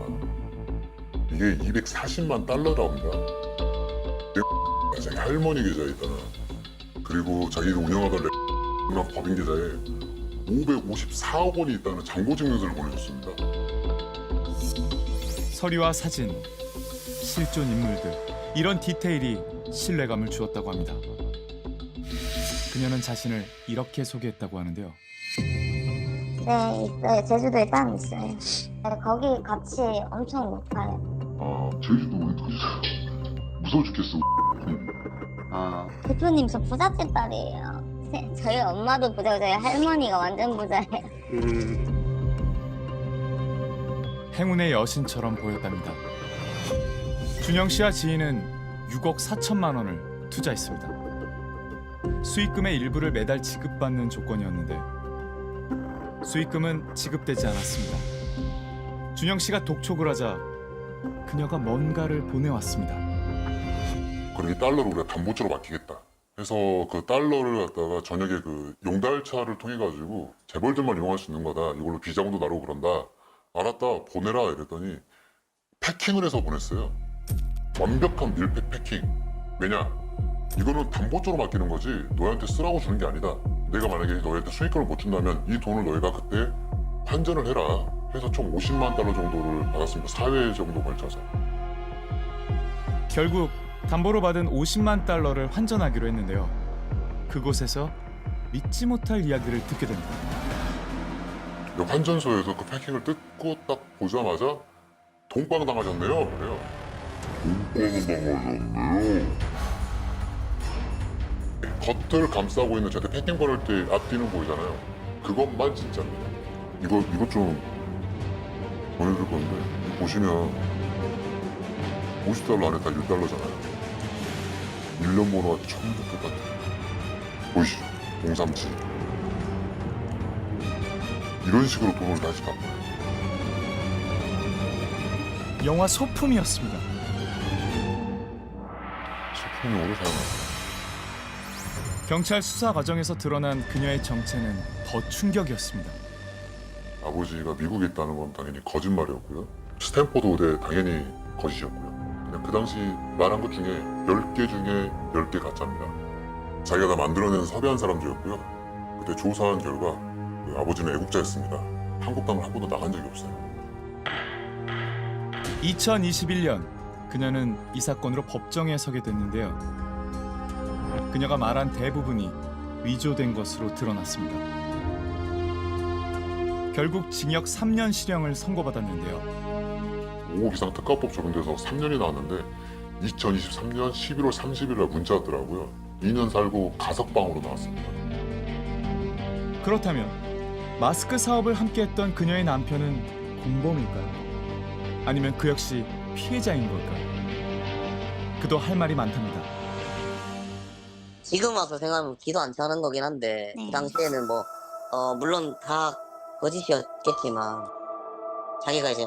이게 240만 달러라고 합니다. 자기 할머니 계좌에 있다는 그리고 자기가 운영하던 법인 계좌에 554억 원이 있다는 잔고증명서를 보내줬습니다. 서류와 사진, 실존 인물들 이런 디테일이 신뢰감을 주었다고 합니다. 그녀는 자신을 이렇게 소개했다고 하는데요. 네, 있어요. 제주도에 땅 있어요. 네, 거기 값이 엄청 높아요. 제주도 우리 무서워 죽겠어. 대표님 저 부잣집 딸이에요. 저희 엄마도 부자고 저희 할머니가 완전 부자예요. 행운의 여신처럼 보였답니다. 준영 씨와 지인은 6억 4천만 원을 투자했습니다. 수익금의 일부를 매달 지급받는 조건이었는데 수익금은 지급되지 않았습니다. 준영 씨가 독촉을 하자 그녀가 뭔가를 보내왔습니다. 그럼 이 달러를 우리가 담보조로 맡기겠다 해서 그 달러를 갖다가 저녁에 그 용달차를 통해 가지고 재벌들만 이용할 수 있는 거다. 이걸로 비자금도 나르고 그런다. 알았다, 보내라 이랬더니 패킹을 해서 보냈어요. 완벽한 밀폐 패킹. 왜냐? 이거는 담보조로 맡기는 거지 너희한테 쓰라고 주는 게 아니다. 내가 만약에 너희한테 수익금을 못 준다면 이 돈을 너희가 그때 환전을 해라 해서 총 50만 달러 정도를 받았습니다. 4회 정도 걸쳐서. 결국 담보로 받은 50만 달러를 환전하기로 했는데요. 그곳에서 믿지 못할 이야기를 듣게 됩니다. 환전소에서 그 패킹을 뜯고 딱 보자마자 돈빵 당하셨네요. 그래요. 돈빵 당하셨네요. 겉을 감싸고 있는 저한테 패킹 받을 때 앞뒤는 보이잖아요. 그것만 진짜입니다. 이거 좀 보내줄 건데 이거 보시면 50달러 안에 다 1달러잖아요. 1년 번호와 전부 똑같아요. 보이시죠? 037. 이런 식으로 돈을 다시 갚아요. 영화 소품이었습니다. 소품용으로 사용합니다. 경찰 수사 과정에서 드러난 그녀의 정체는 더 충격이었습니다. 아버지가 미국에 있다는 건 당연히 거짓말이었고요. 스탠포드 의대 당연히 거짓이었고요. 그냥 그 당시 말한 것 중에 10개 중에 10개 가짜입니다. 자기가 다 만들어낸 섭외한 사람들이었고요. 그때 조사한 결과 그 아버지는 애국자였습니다. 한국 땅을 한 번도 나간 적이 없어요. 2021년 그녀는 이 사건으로 법정에 서게 됐는데요. 그녀가 말한 대부분이 위조된 것으로 드러났습니다. 결국 징역 3년 실형을 선고받았는데요. 5호 기상 특가법 적용돼서 3년이 나왔는데 2023년 11월 30일 날 문자 왔더라고요. 2년 살고 가석방으로 나왔습니다. 그렇다면 마스크 사업을 함께했던 그녀의 남편은 공범일까요? 아니면 그 역시 피해자인 걸까요? 그도 할 말이 많답니다. 지금 와서 생각하면 기도 안 차는 거긴 한데 그 당시에는 물론 다 거짓이었겠지만 자기가 이제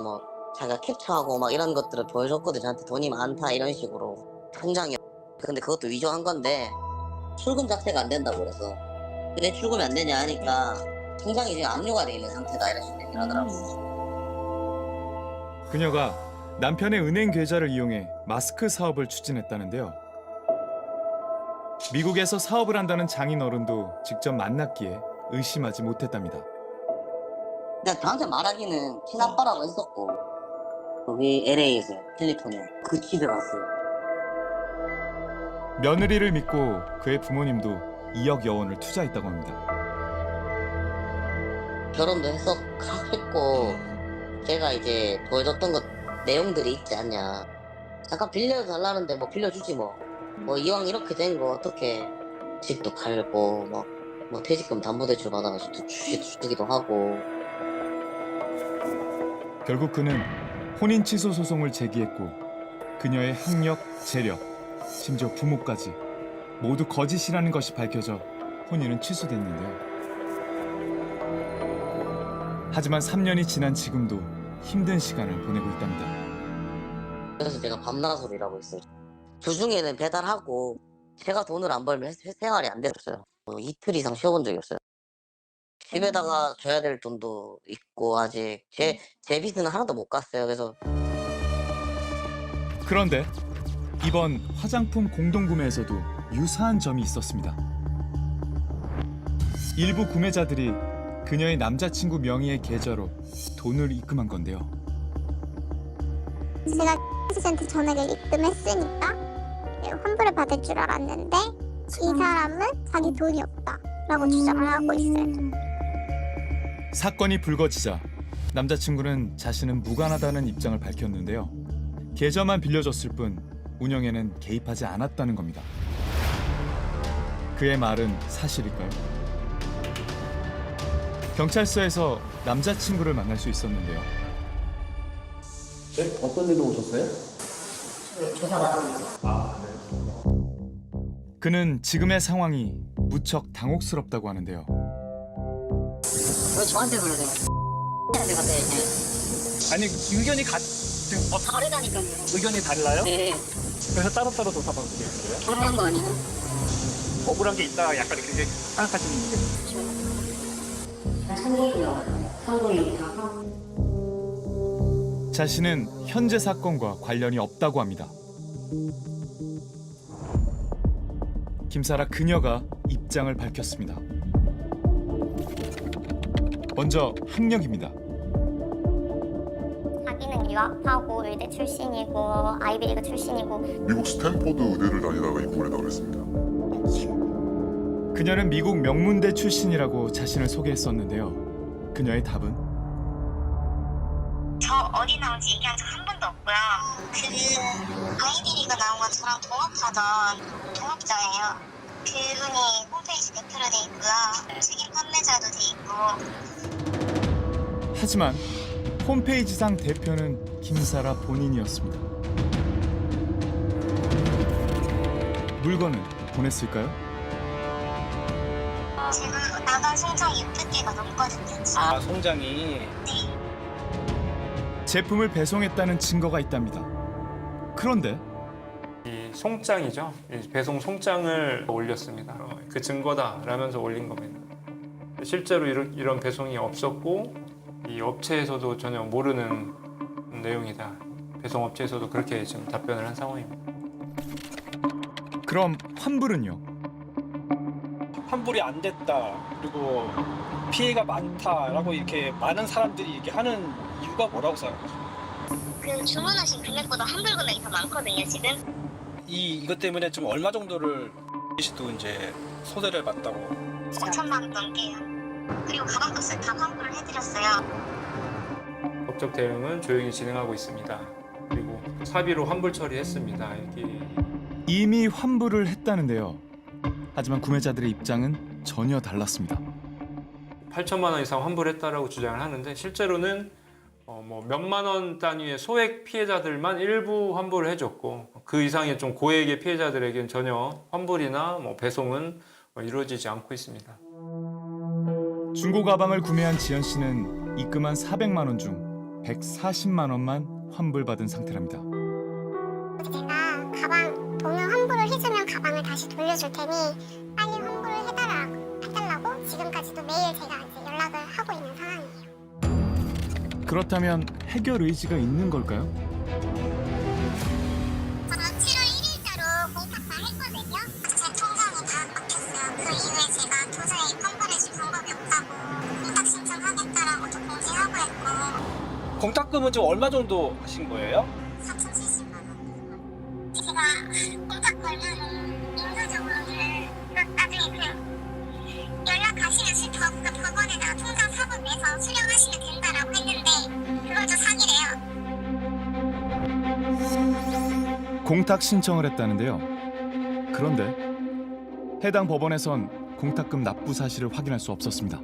자기가 캡처하고 막 이런 것들을 보여줬거든. 저한테 돈이 많다 이런 식으로 통장이. 근데 그것도 위조한 건데 출금 자체가 안 된다고 그래서 왜 출금이 안 되냐 하니까 통장이 지금 압류가 돼 있는 상태다 이런 식으로 얘기를 하더라고요. 그녀가 남편의 은행 계좌를 이용해 마스크 사업을 추진했다는데요. 미국에서 사업을 한다는 장인어른도 직접 만났기에 의심하지 못했답니다. 그냥 저한테 말하기는 친아빠라고 했었고 거기 LA에서 캘리포니아 그 집에 갔어요. 며느리를 믿고 그의 부모님도 2억 여원을 투자했다고 합니다. 결혼도 했고 제가 이제 보여줬던 것 내용들이 있지 않냐. 잠깐 빌려달라는데 빌려주지 이왕 이렇게 된 거 어떻게 집도 팔고 퇴직금 담보대출 받아가지고 주기도 하고. 결국 그는 혼인 취소 소송을 제기했고 그녀의 학력, 재력, 심지어 부모까지 모두 거짓이라는 것이 밝혀져 혼인은 취소됐는데요. 하지만 3년이 지난 지금도 힘든 시간을 보내고 있답니다. 그래서 제가 밤낮으로 일하고 있어요. 주중에는 배달하고 제가 돈을 안 벌면 생활이 안 됐어요. 이틀 이상 쉬어본 적이 없어요. 집에다가 줘야 될 돈도 있고 아직 제 빚은 하나도 못 갔어요. 그래서 그런데 이번 화장품 공동구매에서도 유사한 점이 있었습니다. 일부 구매자들이 그녀의 남자친구 명의의 계좌로 돈을 입금한 건데요. 제가 씨한테 전액을 입금했으니까 환불을 받을 줄 알았는데 이 사람은 자기 돈이 없다라고 주장을 하고 있어요. 사건이 불거지자 남자친구는 자신은 무관하다는 입장을 밝혔는데요. 계좌만 빌려줬을 뿐 운영에는 개입하지 않았다는 겁니다. 그의 말은 사실일까요? 경찰서에서 남자친구를 만날 수 있었는데요. 네? 어떤 일로 오셨어요? 그는 지금의 상황이 무척 당혹스럽다고 하는데요. 왜 저한테 그러세요? 한테 갔어요. 아니 의견이 다르다니까요. 의견이 달라요? 네. 그래서 따로따로 조사받고 계세요? 결혼한 거 아니에요? 억울한 게 있다 약간 이렇게 생각하시는 한국이요. 한국이니까. 자신은 현재 사건과 관련이 없다고 합니다. 김사라 그녀가 입장을 밝혔습니다. 먼저 학력입니다. 자기는 유학하고 의대 출신이고 아이비리그 출신이고 미국 스탠포드 의대를 다니다가 입국을 했다고 그랬습니다. 그녀는 미국 명문대 출신이라고 자신을 소개했었는데요. 그녀의 답은 저 어디 나온지 얘기한 적 한 번도 없고요. 그 아이비리그 나온 건 저랑 동업자예요. 그분이 홈페이지 대표로 돼 있고요. 책임 판매자도 돼 있고. 하지만 홈페이지상 대표는 김사라 본인이었습니다. 물건을 보냈을까요? 제가 나간 송장이 600개가 넘거든요. 아 송장이 제품을 배송했다는 증거가 있답니다. 그런데 이 송장이죠. 이 배송 송장을 올렸습니다. 그 증거다라면서 올린 겁니다. 실제로 이런 배송이 없었고 이 업체에서도 전혀 모르는 내용이다. 배송 업체에서도 그렇게 지금 답변을 한 상황입니다. 그럼 환불은요? 환불이 안 됐다 그리고 피해가 많다라고 이렇게 많은 사람들이 이렇게 하는 이유가 뭐라고 생각하세요? 그 주문하신 금액보다 환불 금액이 더 많거든요 지금. 이것 때문에 좀 얼마 정도를 씨도 이제 소대를 받다고? 5천만 원 넘게요. 그리고 가방값을 다 환불을 해드렸어요. 법적 대응은 조용히 진행하고 있습니다. 그리고 사비로 환불 처리했습니다. 이게 이미 환불을 했다는데요. 하지만 구매자들의 입장은 전혀 달랐습니다. 8천만 원 이상 환불했다라고 주장을 하는데 실제로는 뭐 몇만 원 단위의 소액 피해자들만 일부 환불을 해줬고 그 이상의 좀 고액의 피해자들에게는 전혀 환불이나 뭐 배송은 이루어지지 않고 있습니다. 중고 가방을 구매한 지연 씨는 입금한 400만 원 중 140만 원만 환불받은 상태랍니다. 제가 가방 돈을 환불을 해주면 가방을 다시 돌려줄 테니 빨리 환불을 해달라고 지금까지도 매일 제가 이제 연락을 하고 있는 상황이에요. 그렇다면 해결 의지가 있는 걸까요? 저는 7월 1일자로 공탁 다 했거든요. 제 통장이 다 막혔어요. 그 이후에 제가 도저히 환불해줄 방법이 없다고 공탁 신청하겠다라고도 공지하고 했고. 공탁금은 좀 얼마 정도 하신 거예요? 4,070만 원. 제가 공탁 걸면은 인사적으로는 나중에 그 연락하시면 그 법원에다가 통장 사본 내서 수령하시면 된다라고 했는데 그걸 또 사기래요. 공탁 신청을 했다는데요. 그런데 해당 법원에선 공탁금 납부 사실을 확인할 수 없었습니다.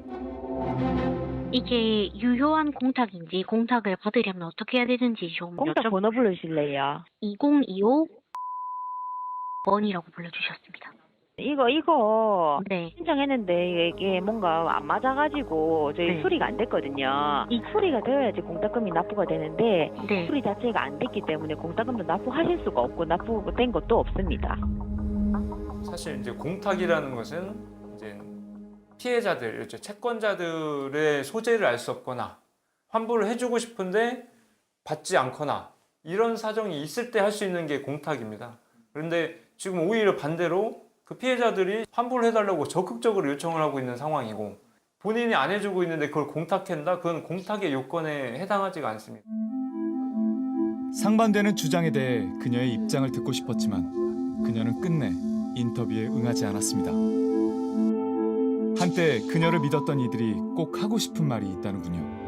이게 유효한 공탁인지 공탁을 받으려면 어떻게 해야 되는지 좀 공탁 번호 불러주실래요? 2025번이라고 불러주셨습니다. 이거 네. 신청했는데 이게 뭔가 안 맞아가지고 저희 네. 수리가 안 됐거든요. 이 수리가 되어야지 공탁금이 납부가 되는데 네. 수리 자체가 안 됐기 때문에 공탁금도 납부하실 수가 없고 납부된 것도 없습니다. 사실 이제 공탁이라는 것은 이제 피해자들, 채권자들의 소재를 알 수 없거나 환불을 해주고 싶은데 받지 않거나 이런 사정이 있을 때 할 수 있는 게 공탁입니다. 그런데 지금 오히려 반대로 그 피해자들이 환불을 해달라고 적극적으로 요청을 하고 있는 상황이고 본인이 안 해주고 있는데 그걸 공탁한다? 그건 공탁의 요건에 해당하지가 않습니다. 상반되는 주장에 대해 그녀의 입장을 듣고 싶었지만 그녀는 끝내 인터뷰에 응하지 않았습니다. 한때 그녀를 믿었던 이들이 꼭 하고 싶은 말이 있다는군요.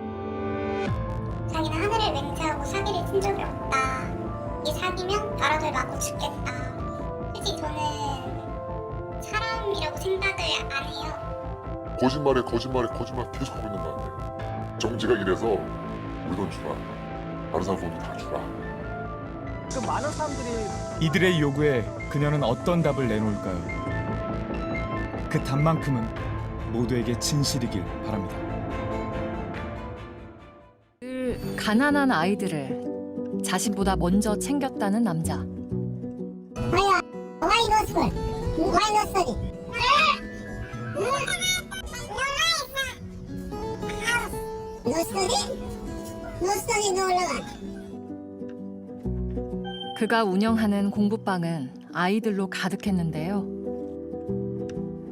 자기는 하늘을 맹세하고 사기를 친 적이 없다. 이 사기면 바라들 맞고 죽겠다. 솔직히 저는 사람이라고 생각을 안 해요. 거짓말 계속 하고 있는 거 같아요. 정지가 이래서 우리 돈 주라. 바로 공도 다 주라. 그 많은 사람들이 이들의 요구에 그녀는 어떤 답을 내놓을까요? 그 답만큼은 모두에게 진실이길 바랍니다. 늘 가난한 아이들을 자신보다 먼저 챙겼다는 남자. Why no school? Why no study? No study? No study, no learn. 그가 운영하는 공부방은 아이들로 가득했는데요.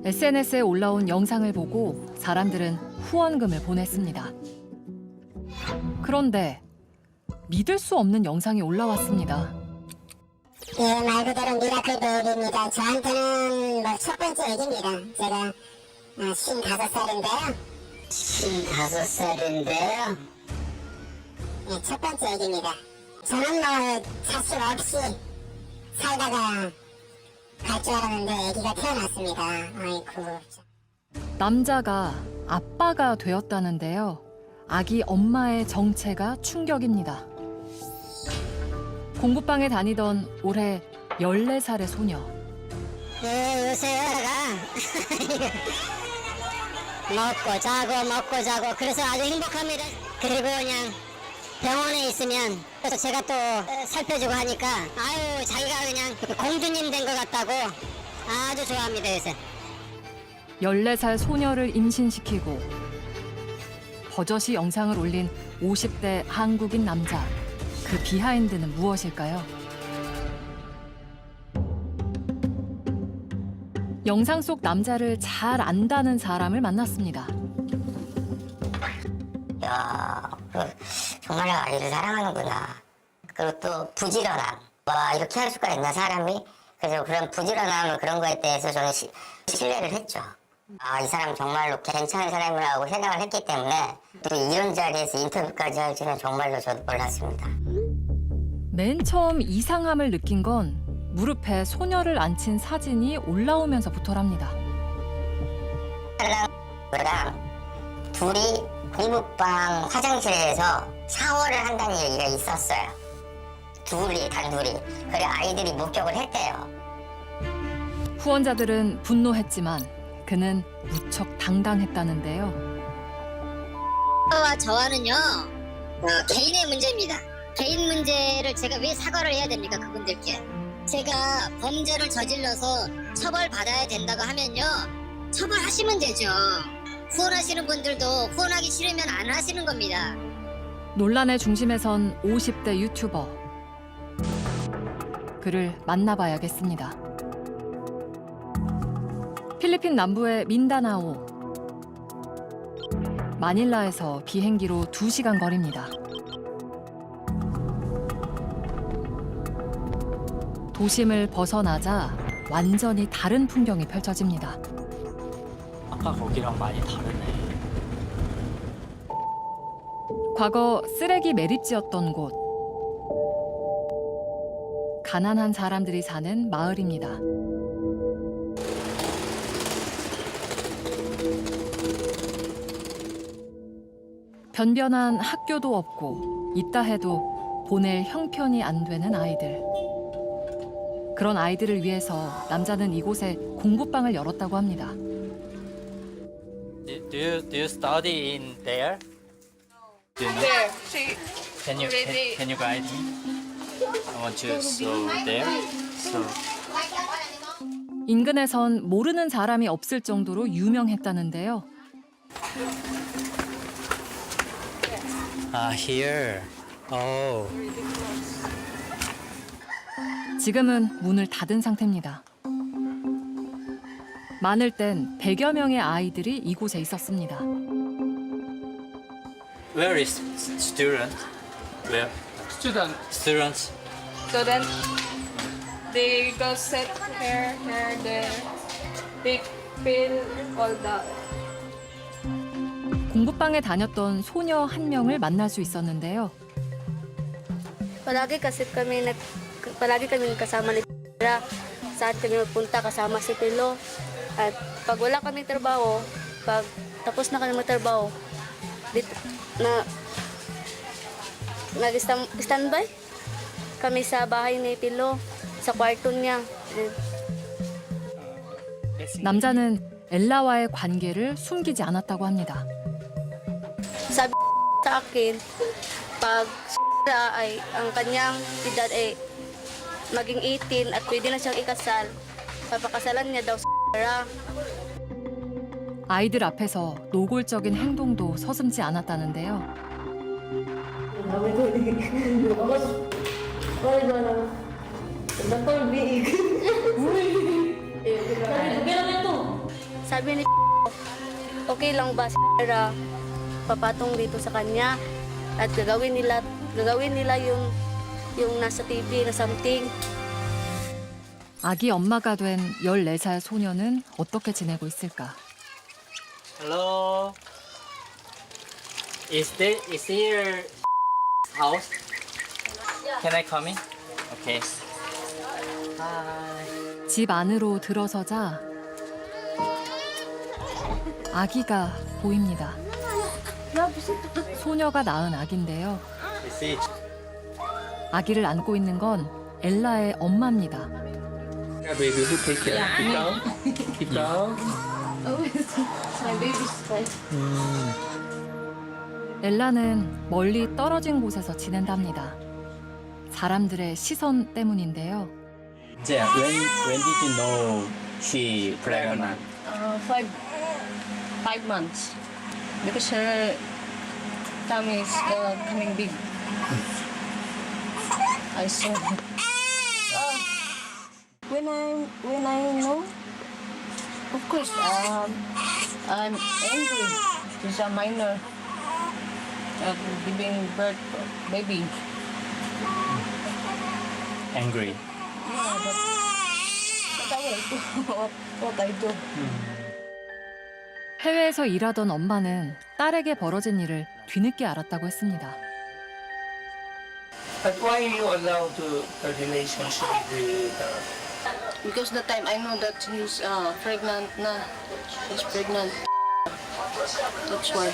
SNS에 올라온 영상을 보고 사람들은 후원금을 보냈습니다. 그런데 믿을 수 없는 영상이 올라왔습니다. 예, 말 그대로 미라클 베이비입니다. 저한테는 첫 번째 얘기입니다. 제가 55살인데요. 55살인데요? 예, 첫 번째 얘기입니다. 저는 자식 없이 살다가 갈 줄 알았는데 아기가 태어났습니다. 아이고. 남자가 아빠가 되었다는데요. 아기 엄마의 정체가 충격입니다. 공부방에 다니던 올해 14살의 소녀. 예, 요새 먹고 자고 그래서 아주 행복합니다. 그리고 그냥 병원에 있으면 그래서 제가 또 살펴주고 하니까 아유 자기가 그냥 공주님 된 것 같다고 아주 좋아합니다 요새. 14살 소녀를 임신시키고 버젓이 영상을 올린 50대 한국인 남자. 그 비하인드는 무엇일까요? 영상 속 남자를 잘 안다는 사람을 만났습니다. 야, 정말 아이를 사랑하는구나. 그리고 또 부지런함. 와, 이렇게 할 수가 있나 사람이? 그래서 그런 부지런함 그런 거에 대해서 저는 신뢰를 했죠. 아, 이 사람 정말로 괜찮은 사람이라고 생각을 했기 때문에 또 이런 자리에서 인터뷰까지 할 줄은 정말로 저도 몰랐습니다. 맨 처음 이상함을 느낀 건 무릎에 소녀를 앉힌 사진이 올라오면서부터랍니다. 그랑 둘이 공부방 화장실에서 샤워를 한다는 얘기가 있었어요. 단둘이. 그래 아이들이 목격을 했대요. 후원자들은 분노했지만 그는 무척 당당했다는데요. 저와는요 개인의 문제입니다. 개인 문제를 제가 왜 사과를 해야 됩니까 그분들께? 제가 범죄를 저질러서 처벌받아야 된다고 하면요 처벌하시면 되죠. 후원하시는 분들도 후원하기 싫으면 안 하시는 겁니다. 논란의 중심에 선 50대 유튜버. 그를 만나봐야겠습니다. 필리핀 남부의 민다나오. 마닐라에서 비행기로 2시간 거리입니다. 도심을 벗어나자 완전히 다른 풍경이 펼쳐집니다. 아까 거기랑 많이 다르네. 과거 쓰레기 매립지였던 곳. 가난한 사람들이 사는 마을입니다. 변변한 학교도 없고 있다 해도 보낼 형편이 안 되는 아이들. 그런 아이들을 위해서 남자는 이곳에 공부방을 열었다고 합니다. Do you study in there? There, see. Can you guide me? I want to go there. So 인근에선 모르는 사람이 없을 정도로 유명했다는데요. here. Oh. 지금은 문을 닫은 상태입니다. 많을 땐 100여 명의 아이들이 이곳에 있었습니다. Where is student? Where? Students. Student, they go sit here, there. They fill all the. 공부방에 다녔던 소녀 한 명을 만날 수 있었는데요. Palagi kami kasama ni Tira. Saan kami magpunta kasama si Pilo. At pag wala kami trabaho, pag tapos na kami magtrabaho, dito na nag-standby kami sa bahay ni Pilo, sa kwarto niya. 남자는 엘라와의 관계를 숨기지 않았다고 합니다. Sabi sa akin, pag ay ang kanyang edad ay maging 18 at pwede na siyang ikasal, papakasalan niya daw sa 아이들 앞에서 노골적인 행동도 서슴지 않았다는데요. Sabi ni okay lang ba si papatong dito sa kanya at gagawin nila yung nasa TV na something. 아기 엄마가 된 14살 소녀는 어떻게 지내고 있을까? Hello. Is here house? Can I come in? Okay. Hi. 집 안으로 들어서자 아기가 보입니다. 소녀가 낳은 아기인데요. Is it? 아기를 안고 있는 건 엘라의 엄마입니다. Yeah, baby, who take care? Keep down. Keep down. My baby's fine. 엘라는 멀리 떨어진 곳에서 지낸답니다. 사람들의 시선 때문인데요. Yeah, when did you know she pregnant? 5 months. Because her tummy is coming big. I saw it. When I know, of course, I'm angry. She's a minor, giving birth baby. Angry. Yeah, but I will do what I do. 해외에서 일하던 엄마는 딸에게 벌어진 일을 뒤늦게 알았다고 했습니다. But why you allow to a relationship with Because the time I know that he's pregnant na. She's pregnant. That's why.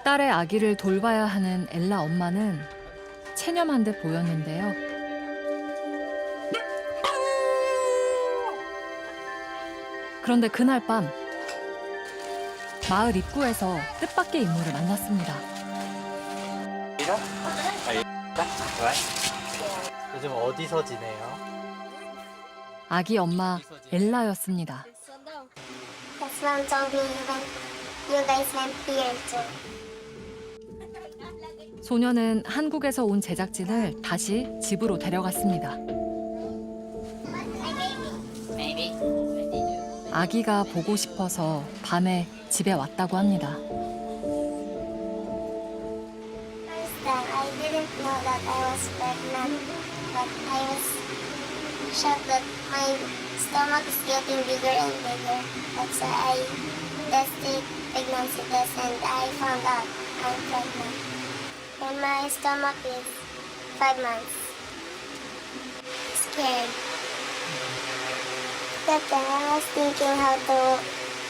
딸의 아기를 돌봐야 하는 엘라 엄마는 체념한 듯 보였는데요. 그런데 그날 밤 마을 입구에서 뜻밖의 인물을 만났습니다. 요즘 어디서 지내요? 아기 엄마 엘라였습니다. That's why I'm told you guys went here too. 소녀는 한국에서 온 제작진을 다시 집으로 데려갔습니다. 아기가 보고 싶어서 밤에 집에 왔다고 합니다. I didn't know that I was pregnant, but I was shocked that my stomach is getting bigger and bigger. That's why I tested pregnancy test and I found out I'm pregnant. And my stomach is 5 months. Scared. That time I was thinking how to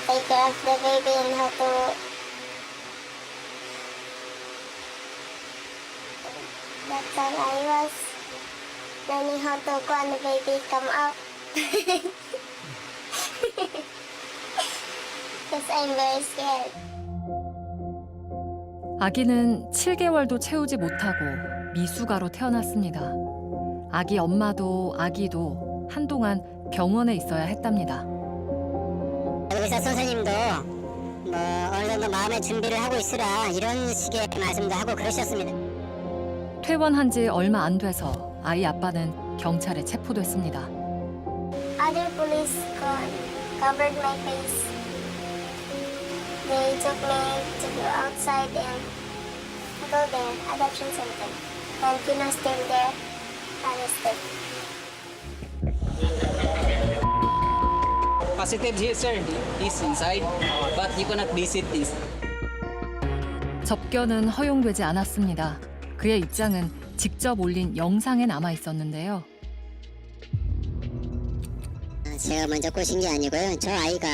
take care of the baby and how to that time I was learning how to when the baby come out. Because I'm very scared. 아기는 7개월도 채우지 못하고 미숙아로 태어났습니다. 아기 엄마도 아기도 한동안 병원에 있어야 했답니다. 의사 선생님도 뭐 어느 정도 마음의 준비를 하고 있으라 이런 식의 말씀도 하고 그러셨습니다. 퇴원한 지 얼마 안 돼서 아이 아빠는 경찰에 체포됐습니다. Other police covered my face. They took me to go outside and go there, adoption center. And Pino still there, arrested. Positive here, sir. He's inside, but you cannot visit this. 접견은 허용되지 않았습니다. 그의 입장은 직접 올린 영상에 남아 있었는데요. 제가 먼저 꼬신 게 아니고요. 저 아이가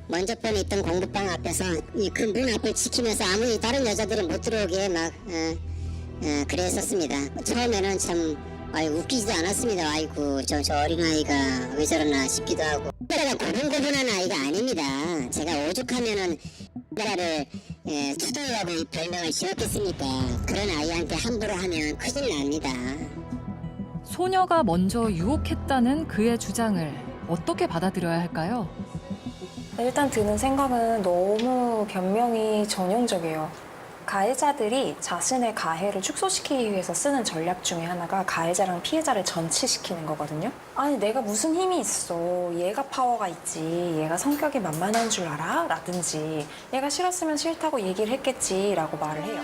먼저 번에 있던 공급방 앞에서 그 문 앞을 지키면서 아무리 다른 여자들이 못 들어오게 막 그랬었습니다. 처음에는 참 웃기지도 않았습니다. 아이고 저 어린아이가 왜 저러나 싶기도 하고. 내가 고분고분한 아이가 아닙니다. 제가 오죽하면은 나라를 투도라고 별명을 지었겠습니까? 그런 아이한테 함부로 하면 큰일 납니다. 소녀가 먼저 유혹했다는 그의 주장을 어떻게 받아들여야 할까요? 일단 드는 생각은 너무 변명이 전형적이에요. 가해자들이 자신의 가해를 축소시키기 위해서 쓰는 전략 중에 하나가 가해자랑 피해자를 전치시키는 거거든요. 아니 내가 무슨 힘이 있어. 얘가 파워가 있지. 얘가 성격이 만만한 줄 알아? 라든지 얘가 싫었으면 싫다고 얘기를 했겠지 라고 말을 해요.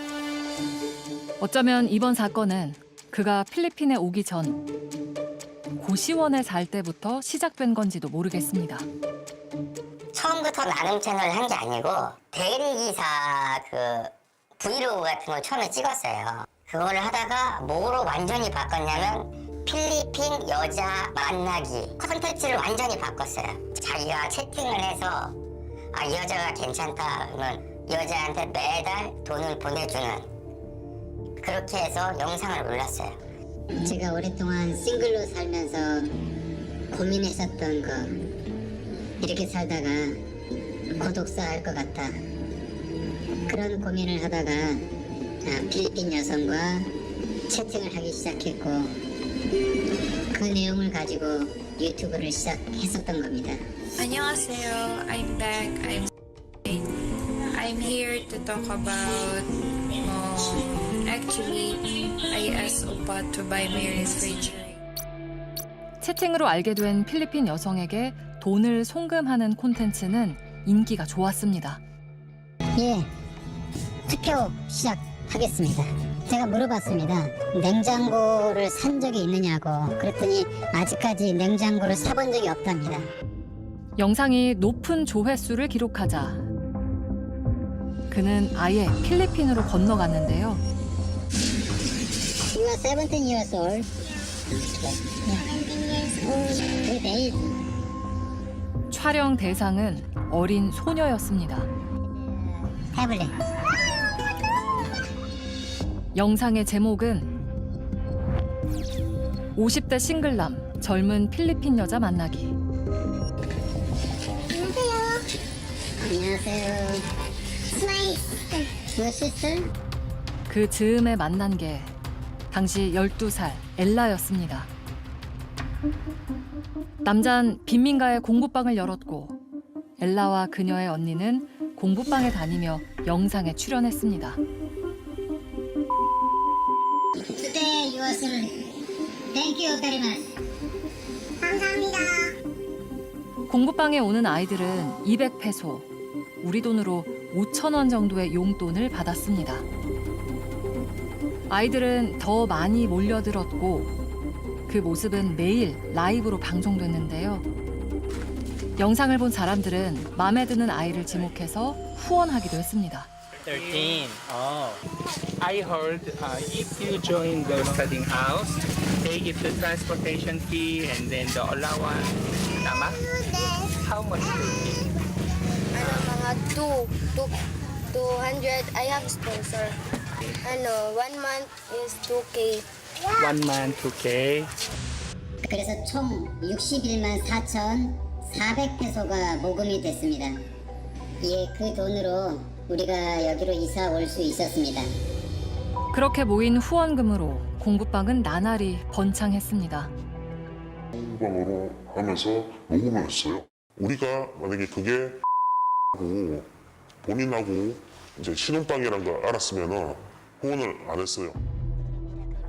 어쩌면 이번 사건은 그가 필리핀에 오기 전 고시원에 살 때부터 시작된 건지도 모르겠습니다. 처음부터 나눔 채널을 한 게 아니고 대리기사 브이로그 같은 걸 처음에 찍었어요. 그걸 하다가 뭐로 완전히 바꿨냐면 필리핀 여자 만나기 컨텐츠를 완전히 바꿨어요. 자기가 채팅을 해서 이 여자가 괜찮다 그러면 여자한테 매달 돈을 보내주는 그렇게 해서 영상을 올렸어요. 제가 오랫동안 싱글로 살면서 고민했었던 거 이렇게 살다가 고독사 할 것 같다. 그런 고민을 하다가 필리핀 여성과 채팅을 하기 시작했고 그 내용을 가지고 유튜브를 시작했었던 겁니다. 안녕하세요. I'm back. I'm here to talk about actually I asked Oppa to buy me refrigerator. 채팅으로 알게 된 필리핀 여성에게 돈을 송금하는 콘텐츠는 인기가 좋았습니다. 예, 투표 시작하겠습니다. 제가 물어봤습니다. 냉장고를 산 적이 있느냐고. 그랬더니 아직까지 냉장고를 사본 적이 없답니다. 영상이 높은 조회수를 기록하자 그는 아예 필리핀으로 건너갔는데요. You are 17 years old. 네. 촬영 대상은 어린 소녀였습니다. 태블릿. 영상의 제목은 50대 싱글남, 젊은 필리핀 여자 만나기. 안녕하세요. Your sister? 그 즈음에 만난 게 당시 12살 엘라였습니다. 남잔 빈민가에 공부방을 열었고 엘라와 그녀의 언니는 공부방에 다니며 영상에 출연했습니다. Today you are Thank you very much. 감사합니다. 공부방에 오는 아이들은 200페소, 우리 돈으로 5,000원 정도의 용돈을 받았습니다. 아이들은 더 많이 몰려들었고 그 모습은 매일 라이브로 방송됐는데요. 영상을 본 사람들은 마음에 드는 아이를 지목해서 후원하기도 했습니다. 13. I heard if you join the studying house, they give the transportation fee and then the allowance. Tama? How much do you give? Mga 200. I have sponsor. 1 month is 2K. 1 month, 2K. 그래서 총 61만 4,400페소가 모금이 됐습니다. 예, 그 돈으로 우리가 여기로 이사 올 수 있었습니다. 그렇게 모인 후원금으로 공부방은 나날이 번창했습니다. 공부방으로 하면서 녹음을 했어요. 우리가 만약에 그게 하고 본인하고 이제 신혼방이라는 걸 알았으면 후원을 안 했어요.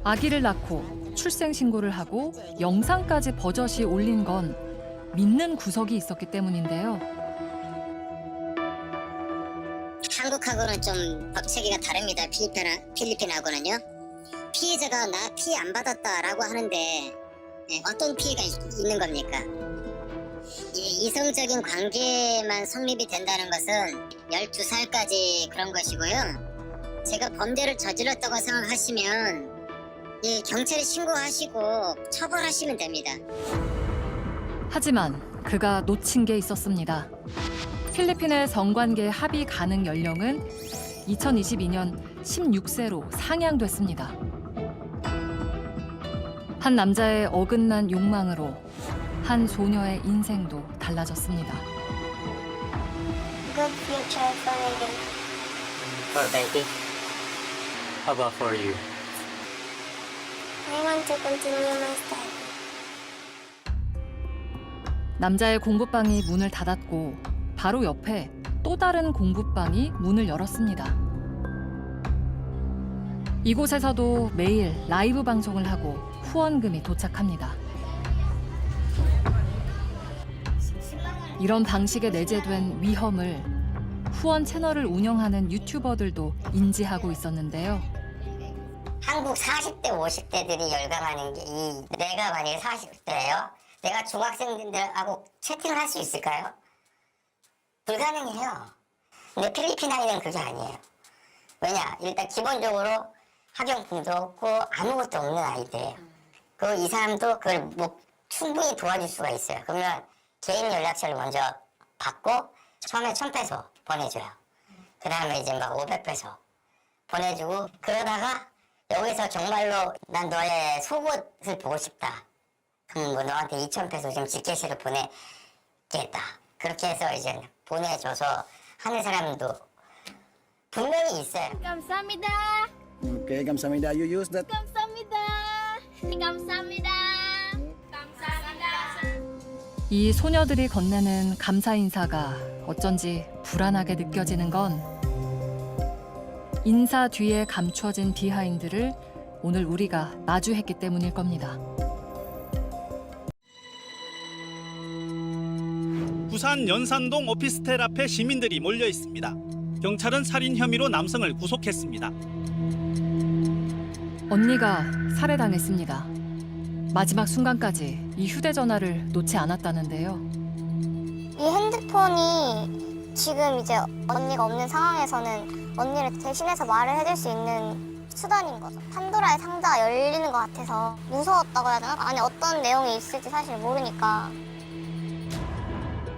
아기를 낳고 출생 신고를 하고 영상까지 버젓이 올린 건 믿는 구석이 있었기 때문인데요. 한국하고는 좀 법체계가 다릅니다. 필리핀하고는요. 피해자가 나 피해 안 받았다라고 하는데 어떤 피해가 있는 겁니까? 이성적인 관계만 성립이 된다는 것은 12살까지 그런 것이고요. 제가 범죄를 저질렀다고 생각하시면 경찰에 신고하시고 처벌하시면 됩니다. 하지만 그가 놓친 게 있었습니다. 필리핀의 성관계 합의 가능 연령은 2022년 16세로 상향됐습니다. 한 남자의 어긋난 욕망으로 한 소녀의 인생도 달라졌습니다. Good future for Megan. For baby. How about for you? I want to continue my study. 남자의 공부방이 문을 닫았고 바로 옆에 또 다른 공부방이 문을 열었습니다. 이곳에서도 매일 라이브 방송을 하고 후원금이 도착합니다. 이런 방식에 내재된 위험을 후원 채널을 운영하는 유튜버들도 인지하고 있었는데요. 한국 40대, 50대들이 열광하는 게 내가 만약에 40대예요. 내가 중학생들하고 채팅을 할 수 있을까요? 불가능해요. 근데 필리핀 아이는 그게 아니에요. 왜냐? 일단 기본적으로 학용품도 없고 아무것도 없는 아이들이에요. 이 사람도 그걸 뭐 충분히 도와줄 수가 있어요. 그러면 개인 연락처를 먼저 받고 처음에 1,000페소 보내줘요. 그 다음에 이제 막 500페소 보내주고 그러다가 여기서 정말로 난 너의 속옷을 보고 싶다. 그럼 뭐 너한테 2,000페소 좀 지켓으로 보내겠다. 그렇게 해서 이제 보내줘서 하는 사람도 분명히 있어요. 감사합니다. Okay, 감사합니다. You use that. 감사합니다. 감사합니다. 감사합니다. 이 소녀들이 건네는 감사 인사가 어쩐지 불안하게 느껴지는 건 인사 뒤에 감춰진 비하인드를 오늘 우리가 마주했기 때문일 겁니다. 부산 연산동 오피스텔 앞에 시민들이 몰려 있습니다. 경찰은 살인 혐의로 남성을 구속했습니다. 언니가 살해당했습니다. 마지막 순간까지 이 휴대전화를 놓지 않았다는데요. 이 핸드폰이 지금 이제 언니가 없는 상황에서는 언니를 대신해서 말을 해줄 수 있는 수단인 거죠. 판도라의 상자가 열리는 것 같아서 무서웠다고 해야 되나? 안에 어떤 내용이 있을지 사실 모르니까.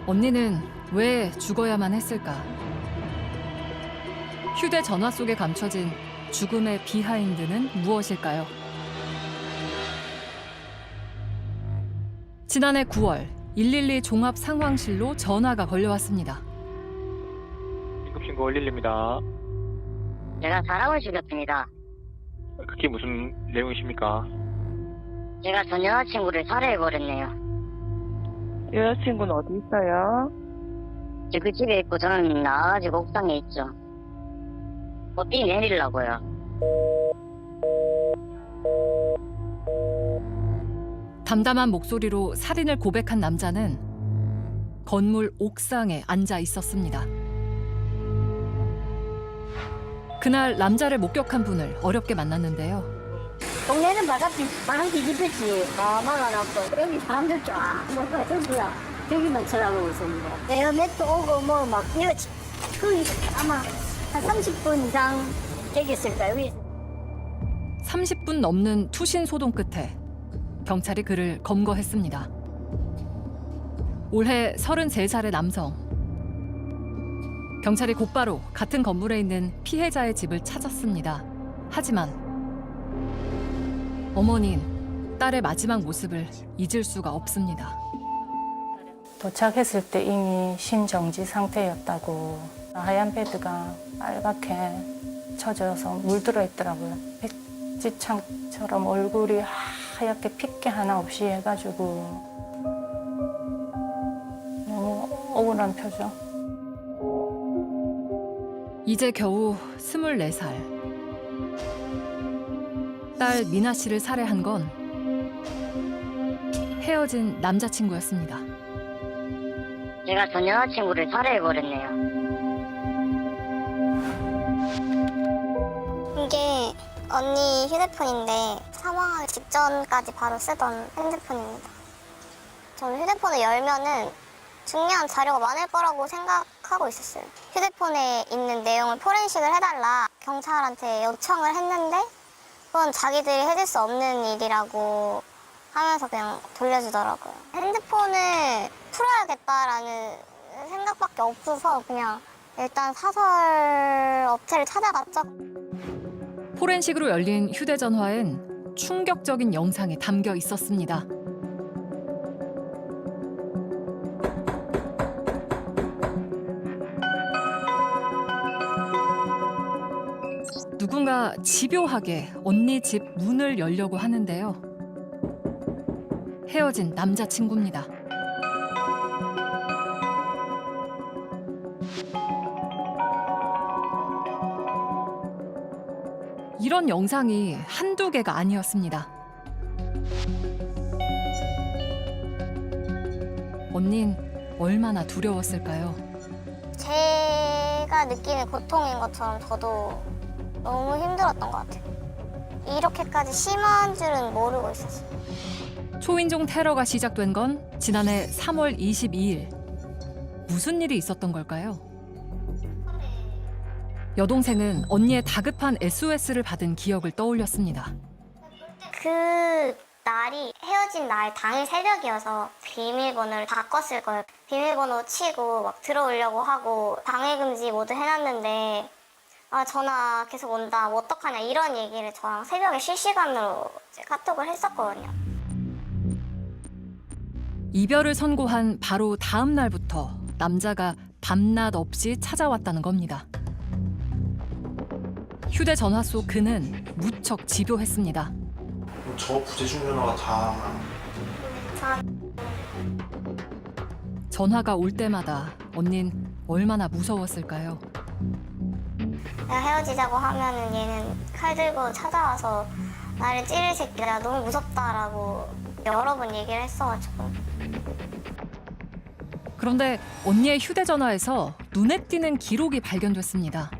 언니는 왜 죽어야만 했을까? 휴대전화 속에 감춰진 죽음의 비하인드는 무엇일까요? 지난해 9월 112 종합 상황실로 전화가 걸려왔습니다. 긴급신고 112입니다. 제가 사람을 죽였습니다. 그게 무슨 내용이십니까? 제가 전 여자친구를 살해해버렸네요. 여자친구는 어디 있어요? 그 집에 있고 저는 나와가지고 옥상에 있죠. 어디 내리려고요. 담담한 목소리로 살인을 고백한 남자는 건물 옥상에 앉아 있었습니다. 그날 남자를 목격한 분을 어렵게 만났는데요. 동네는 바람 뒤집혔지. 다 막아놨고 여기 사람들 쫙 뭐가 저기야. 저기만 쳐다보고 있습니다. 에어맥도 오고 뭐 막 이거 거의 아마 한 30분 이상 되겠을까요? 30분 넘는 투신 소동 끝에 경찰이 그를 검거했습니다. 올해 33살의 남성. 경찰이 곧바로 같은 건물에 있는 피해자의 집을 찾았습니다. 하지만 어머니는 딸의 마지막 모습을 잊을 수가 없습니다. 도착했을 때 이미 심정지 상태였다고. 하얀 베드가 빨갛게 젖어서 물들어 있더라고요. 백지창처럼 얼굴이 하얗게 핏기 하나 없이 해가지고 너무 억울한 표정. 이제 겨우 24살. 딸 미나 씨를 살해한 건 헤어진 남자친구였습니다. 제가 전 여자친구를 살해해버렸네요. 이게 언니 휴대폰인데 사망하기 직전까지 바로 쓰던 핸드폰입니다. 저는 휴대폰을 열면은 중요한 자료가 많을 거라고 생각하고 있었어요. 휴대폰에 있는 내용을 포렌식을 해달라 경찰한테 요청을 했는데 그건 자기들이 해줄 수 없는 일이라고 하면서 그냥 돌려주더라고요. 핸드폰을 풀어야겠다라는 생각 생각밖에 없어서 그냥 일단 사설 업체를 찾아갔죠. 포렌식으로 열린 휴대전화엔 충격적인 영상이 담겨 있었습니다. 누군가 집요하게 언니 집 문을 열려고 하는데요. 헤어진 남자친구입니다. 이런 영상이 한두 개가 아니었습니다. 언닌 얼마나 두려웠을까요? 제가 느끼는 고통인 것처럼 저도 너무 힘들었던 것 같아요. 이렇게까지 심한 줄은 모르고 있었어요. 초인종 테러가 시작된 건 지난해 3월 22일. 무슨 일이 있었던 걸까요? 여동생은 언니의 다급한 SOS를 받은 기억을 떠올렸습니다. 그 날이 헤어진 날 당일 새벽이어서 비밀번호를 바꿨을 거예요. 비밀번호 치고 막 들어오려고 하고 방해금지 모두 해놨는데 전화 계속 온다, 뭐 어떡하냐 이런 얘기를 저랑 새벽에 실시간으로 이제 카톡을 했었거든요. 이별을 선고한 바로 다음 날부터 남자가 밤낮 없이 찾아왔다는 겁니다. 휴대전화 속 그는 무척 집요했습니다. 저 부재중 전화가 다 전화가 올 때마다 언닌 얼마나 무서웠을까요? 내가 헤어지자고 하면은 얘는 칼 들고 찾아와서 나를 찌를 새끼야, 너무 무섭다라고 여러 번 얘기를 했어가지고. 그런데 언니의 휴대전화에서 눈에 띄는 기록이 발견됐습니다.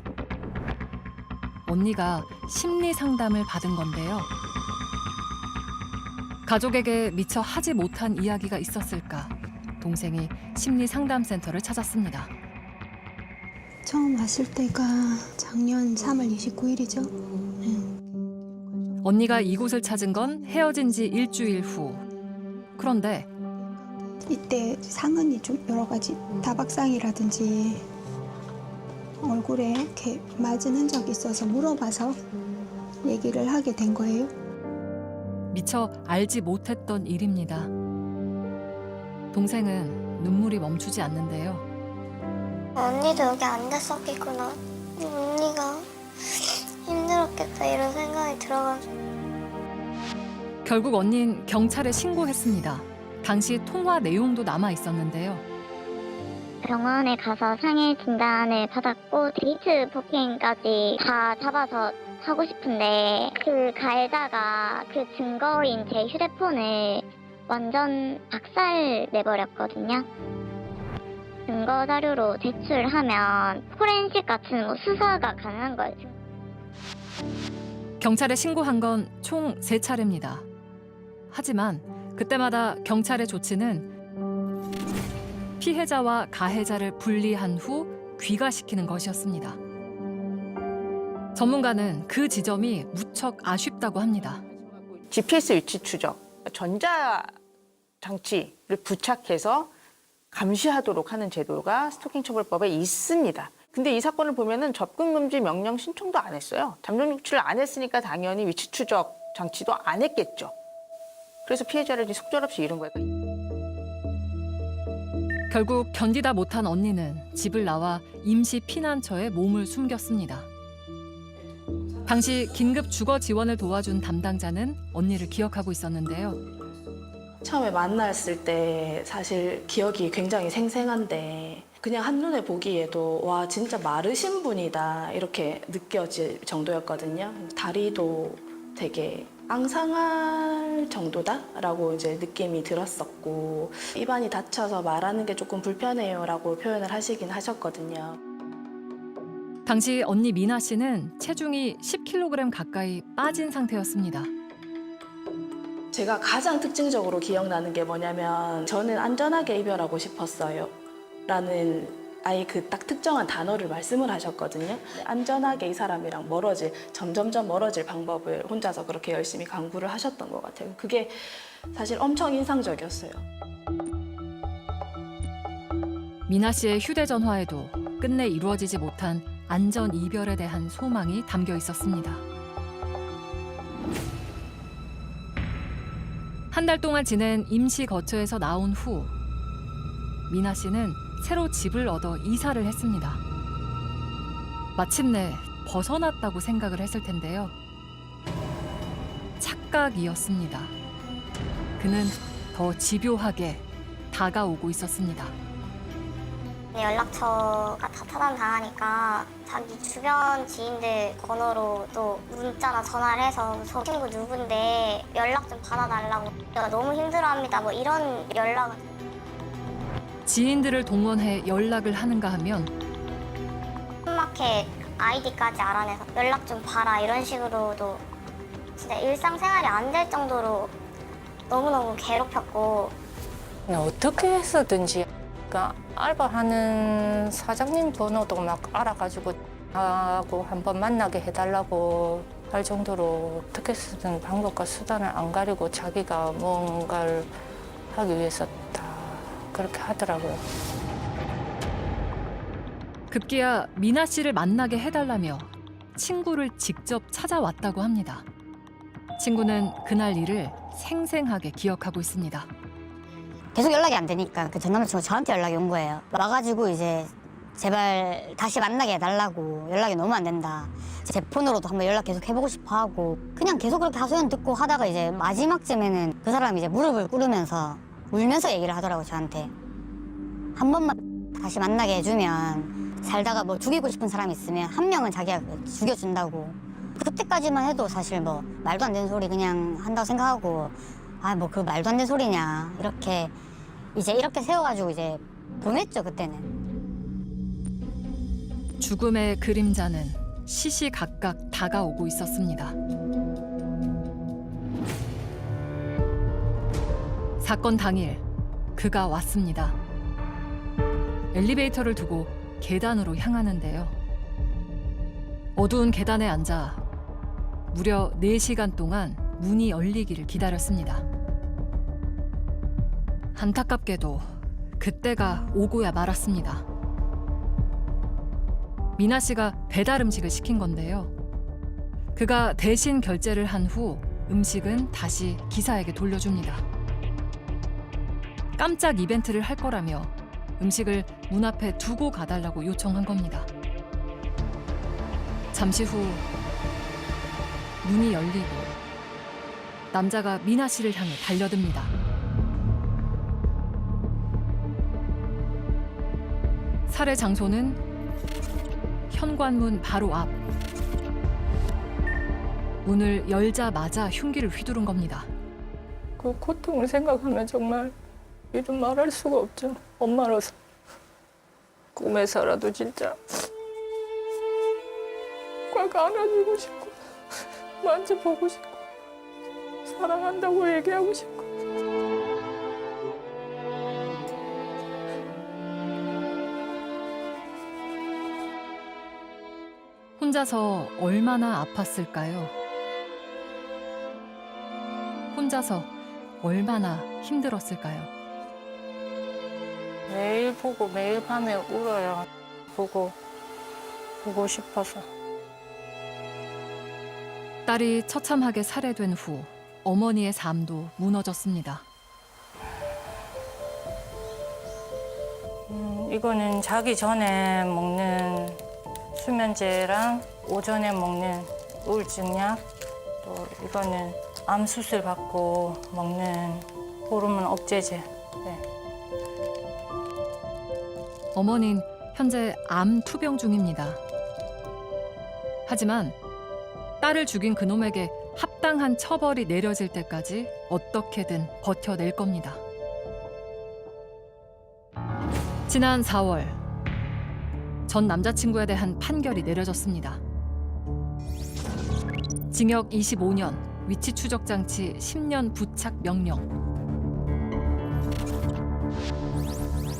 언니가 심리 상담을 받은 건데요. 가족에게 미처 하지 못한 이야기가 있었을까? 동생이 심리 상담센터를 찾았습니다. 처음 왔을 때가 작년 3월 29일이죠. 언니가 이곳을 찾은 건 헤어진 지 일주일 후. 그런데 이때 상흔이 좀 여러 가지 다박상이라든지 얼굴에 이렇게 맞은 흔적이 있어서 물어봐서 얘기를 하게 된 거예요. 미처 알지 못했던 일입니다. 동생은 눈물이 멈추지 않는데요. 언니도 여기 앉았었겠구나. 언니가 힘들었겠다 이런 생각이 들어가지고. 결국 언닌 경찰에 신고했습니다. 당시 통화 내용도 남아 있었는데요. 병원에 가서 상해 진단을 받았고 데이트 폭행까지 다 잡아서 하고 싶은데 그 가해자가 그 증거인 제 휴대폰을 완전 박살 내버렸거든요. 증거 자료로 제출하면 포렌식 같은 뭐 수사가 가능한 거예요. 경찰에 신고한 건 총 3차례입니다. 하지만 그때마다 경찰의 조치는 피해자와 가해자를 분리한 후 귀가시키는 것이었습니다. 전문가는 그 지점이 무척 아쉽다고 합니다. GPS 위치 추적, 전자장치를 부착해서 감시하도록 하는 제도가 스토킹 처벌법에 있습니다. 근데 이 사건을 보면은 접근 금지 명령 신청도 안 했어요. 잠정 조치를 안 했으니까 당연히 위치 추적 장치도 안 했겠죠. 그래서 피해자를 속절없이 잃은 거예요. 결국 견디다 못한 언니는 집을 나와 임시 피난처에 몸을 숨겼습니다. 당시 긴급 주거 지원을 도와준 담당자는 언니를 기억하고 있었는데요. 처음에 만났을 때 사실 기억이 굉장히 생생한데 그냥 한눈에 보기에도 와 진짜 마르신 분이다 이렇게 느껴질 정도였거든요. 다리도 되게 앙상할 정도다라고 이제 느낌이 들었었고 입안이 닫혀서 말하는 게 조금 불편해요라고 표현을 하시긴 하셨거든요. 당시 언니 미나 씨는 체중이 10kg 가까이 빠진 상태였습니다. 제가 가장 특징적으로 기억나는 게 뭐냐면 저는 안전하게 이별하고 싶었어요 라는 아예 그 딱 특정한 단어를 말씀을 하셨거든요. 안전하게 이 사람이랑 점점점 멀어질 방법을 혼자서 그렇게 열심히 강구를 하셨던 것 같아요. 그게 사실 엄청 인상적이었어요. 미나 씨의 휴대전화에도 끝내 이루어지지 못한 안전 이별에 대한 소망이 담겨 있었습니다. 한 달 동안 지낸 임시 거처에서 나온 후 미나 씨는 새로 집을 얻어 이사를 했습니다. 마침내 벗어났다고 생각을 했을 텐데요. 착각이었습니다. 그는 더 집요하게 다가오고 있었습니다. 연락처가 다 차단당하니까 자기 주변 지인들 번호로 또 문자나 전화를 해서 저 친구 누군데 연락 좀 받아달라고 내가 너무 힘들어합니다 뭐 이런 연락을 지인들을 동원해 연락을 하는가 하면 홈마켓 아이디까지 알아내서 연락 좀 봐라 이런 식으로도 진짜 일상생활이 안 될 정도로 너무너무 괴롭혔고 그냥 어떻게 해서든지 그러니까 알바하는 사장님 번호도 막 알아가지고 하고 한번 만나게 해달라고 할 정도로 어떻게 쓰든 방법과 수단을 안 가리고 자기가 뭔가를 하기 위해서 다 그렇게 하더라고요. 급기야 미나 씨를 만나게 해달라며 친구를 직접 찾아왔다고 합니다. 친구는 그날 일을 생생하게 기억하고 있습니다. 계속 연락이 안 되니까 그 전 남자친구가 저한테 연락이 온 거예요. 와가지고 이제 제발 다시 만나게 해달라고 연락이 너무 안 된다. 제 폰으로도 한번 연락 계속 해보고 싶어 하고 그냥 계속 그렇게 하소연 듣고 하다가 이제 마지막쯤에는 그 사람이 이제 무릎을 꿇으면서 울면서 얘기를 하더라고 저한테. 한 번만 다시 만나게 해주면 살다가 뭐 죽이고 싶은 사람이 있으면 한 명은 자기가 죽여준다고. 그때까지만 해도 사실 뭐 말도 안 되는 소리 그냥 한다고 생각하고 아 뭐 그 말도 안 되는 소리냐 이렇게 이제 이렇게 세워가지고 이제 보냈죠 그때는. 죽음의 그림자는 시시각각 다가오고 있었습니다. 사건 당일 그가 왔습니다. 엘리베이터를 두고 계단으로 향하는데요. 어두운 계단에 앉아 무려 4시간 동안 문이 열리기를 기다렸습니다. 안타깝게도 그때가 오고야 말았습니다. 미나 씨가 배달 음식을 시킨 건데요. 그가 대신 결제를 한 후 음식은 다시 기사에게 돌려줍니다. 깜짝 이벤트를 할 거라며 음식을 문 앞에 두고 가달라고 요청한 겁니다. 잠시 후 문이 열리고 남자가 미나 씨를 향해 달려듭니다. 살해 장소는 현관문 바로 앞. 문을 열자마자 흉기를 휘두른 겁니다. 그 고통을 생각하면 정말 이름 말할 수가 없죠. 엄마로서 꿈에서라도 진짜 꽉 안아주고 싶고 만져보고 싶고 사랑한다고 얘기하고 싶고. 혼자서 얼마나 아팠을까요? 혼자서 얼마나 힘들었을까요? 매일 보고 매일 밤에 울어요. 보고 싶어서. 딸이 처참하게 살해된 후 어머니의 삶도 무너졌습니다. 이거는 자기 전에 먹는 수면제랑 오전에 먹는 우울증약, 또 이거는 암 수술 받고 먹는 호르몬 억제제. 네. 어머니는 현재 암 투병 중입니다. 하지만 딸을 죽인 그놈에게 합당한 처벌이 내려질 때까지 어떻게든 버텨낼 겁니다. 지난 4월 전 남자친구에 대한 판결이 내려졌습니다. 징역 25년, 위치 추적 장치 10년 부착 명령.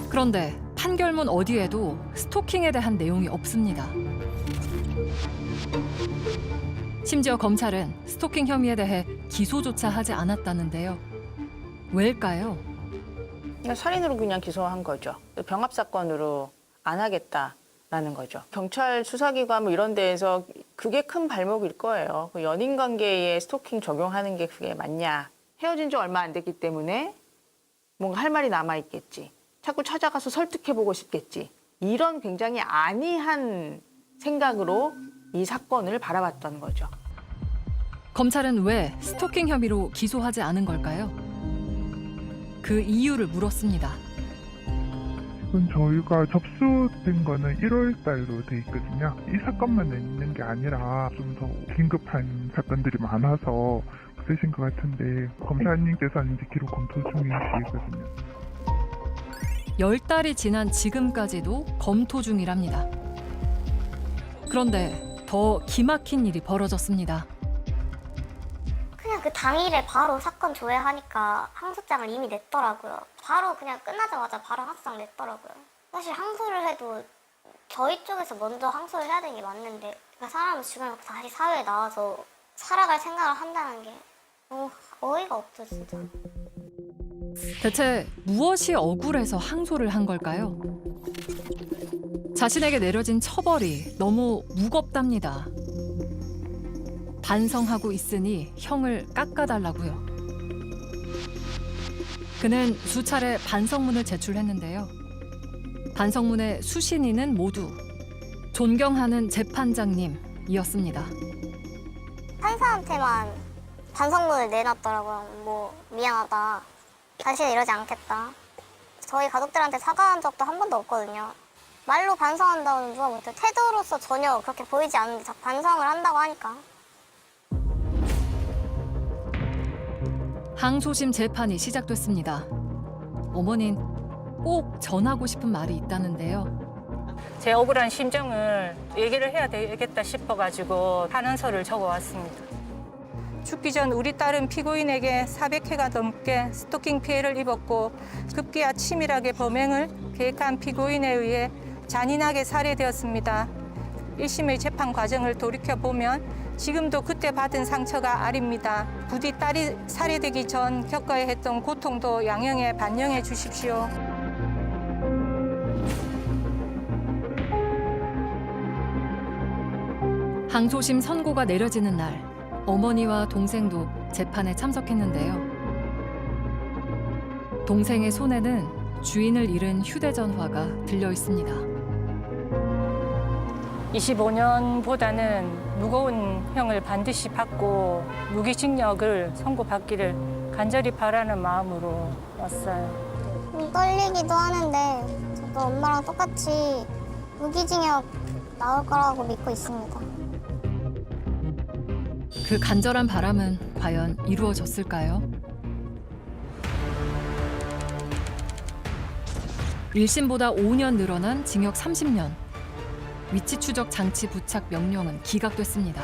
그런데 판결문 어디에도 스토킹에 대한 내용이 없습니다. 심지어 검찰은 스토킹 혐의에 대해 기소조차 하지 않았다는데요. 왜일까요? 그냥 살인으로 그냥 기소한 거죠. 병합 사건으로 안 하겠다라는 거죠. 경찰 수사기관 뭐 이런 데에서 그게 큰 발목일 거예요. 그 연인 관계에 스토킹 적용하는 게 그게 맞냐. 헤어진 지 얼마 안 됐기 때문에 뭔가 할 말이 남아 있겠지. 자꾸 찾아가서 설득해보고 싶겠지. 이런 굉장히 안이한 생각으로 이 사건을 바라봤던 거죠. 검찰은 왜 스토킹 혐의로 기소하지 않은 걸까요? 그 이유를 물었습니다. 지금 저희가 접수된 거는 1월 달로 돼 있거든요. 이 사건만 있는 게 아니라 좀 더 긴급한 사건들이 많아서 그러신 것 같은데 검사님께서는 이제 기록 검토 중이시거든요. 10달이 지난 지금까지도 검토 중이랍니다. 그런데 더 기막힌 일이 벌어졌습니다. 그냥 그 당일에 바로 사건 조회하니까 항소장을 이미 냈더라고요. 바로 그냥 끝나자마자 바로 항소장 냈더라고요. 사실 항소를 해도 저희 쪽에서 먼저 항소를 해야 되는 게 맞는데 그러니까 사람을 죽여놓고 다시 사회에 나와서 살아갈 생각을 한다는 게 너무 어이가 없죠, 진짜. 대체 무엇이 억울해서 항소를 한 걸까요? 자신에게 내려진 처벌이 너무 무겁답니다. 반성하고 있으니 형을 깎아달라고요. 그는 수차례 반성문을 제출했는데요. 반성문의 수신인은 모두 존경하는 재판장님이었습니다. 판사한테만 반성문을 내놨더라고요. 뭐 미안하다. 다시는 이러지 않겠다. 저희 가족들한테 사과한 적도 한 번도 없거든요. 말로 반성한다고는 누가 못해요. 태도로서 전혀 그렇게 보이지 않는데 자꾸 반성을 한다고 하니까. 항소심 재판이 시작됐습니다. 어머닌 꼭 전하고 싶은 말이 있다는데요. 제 억울한 심정을 얘기를 해야 되겠다 싶어가지고 탄원서를 적어왔습니다. 죽기 전 우리 딸은 피고인에게 400회가 넘게 스토킹 피해를 입었고 급기야 치밀하게 범행을 계획한 피고인에 의해 잔인하게 살해되었습니다. 1심의 재판 과정을 돌이켜보면 지금도 그때 받은 상처가 아립니다. 부디 딸이 살해되기 전 겪어야 했던 고통도 양형에 반영해 주십시오. 항소심 선고가 내려지는 날 어머니와 동생도 재판에 참석했는데요. 동생의 손에는 주인을 잃은 휴대전화가 들려 있습니다. 25년보다는 무거운 형을 반드시 받고 무기징역을 선고받기를 간절히 바라는 마음으로 왔어요. 떨리기도 하는데 저도 엄마랑 똑같이 무기징역 나올 거라고 믿고 있습니다. 그 간절한 바람은 과연 이루어졌을까요? 1심보다 5년 늘어난 징역 30년. 위치 추적 장치 부착 명령은 기각됐습니다.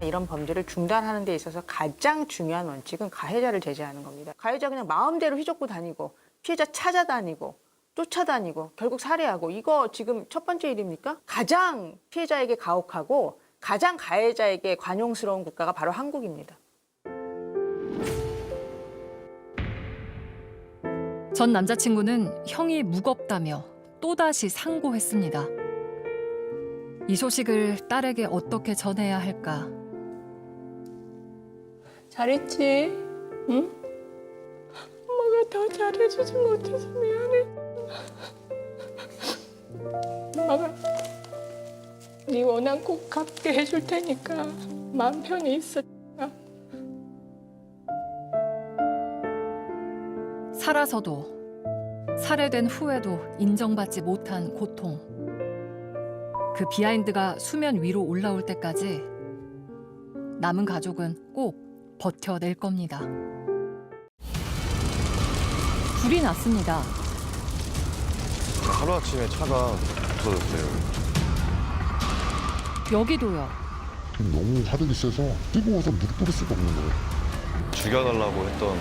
이런 범죄를 중단하는 데 있어서 가장 중요한 원칙은 가해자를 제재하는 겁니다. 가해자 그냥 마음대로 휘젓고 다니고 피해자 찾아다니고 쫓아다니고 결국 살해하고 이거 지금 첫 번째 일입니까? 가장 피해자에게 가혹하고 가장 가해자에게 관용스러운 국가가 바로 한국입니다. 전 남자친구는 형이 무겁다며 또다시 상고했습니다. 이 소식을 딸에게 어떻게 전해야 할까? 잘했지? 응? 엄마가 더 잘해주지 못해서 미안해. 엄마가 네 원한 꼭 갚게 해줄 테니까 마음 편히 있어. 살아서도 살해된 후에도 인정받지 못한 고통. 그 비하인드가 수면 위로 올라올 때까지 남은 가족은 꼭 버텨낼 겁니다. 불이 났습니다. 하루아침에 차가 없어졌어요. 여기도요. 너무 화력이 세서 뜨거워서 물을 뿌릴 수가 없는 거예요. 죽여달라고 했던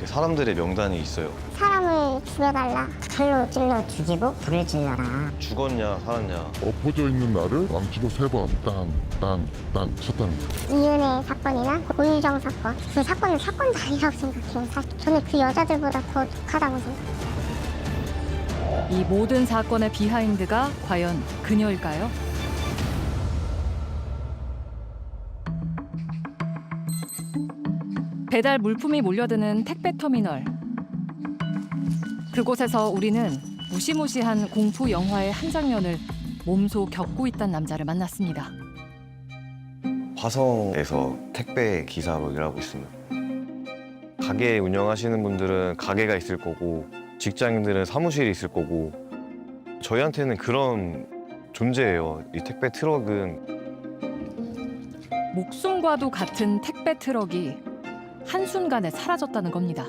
사람들의 명단이 있어요. 사람을 빨리 죽여달라. 칼로 찔러 죽이고 불을 질러라. 죽었냐 살았냐. 엎어져 있는 나를 망치로 3번 땅땅땅 쳤다는 거예요. 이은혜 사건이나 고유정 사건, 그 사건은 사건도 아니라고 생각해요. 사실 저는 그 여자들보다 더 독하다고 생각해요. 이 모든 사건의 비하인드가 과연 그녀일까요? 배달 물품이 몰려드는 택배터미널. 그곳에서 우리는 무시무시한 공포 영화의 한 장면을 몸소 겪고 있던 남자를 만났습니다. 화성에서 택배 기사로 일하고 있습니다. 가게 운영하시는 분들은 가게가 있을 거고 직장인들은 사무실이 있을 거고 저희한테는 그런 존재예요. 이 택배 트럭은 목숨과도 같은 택배 트럭이 한순간에 사라졌다는 겁니다.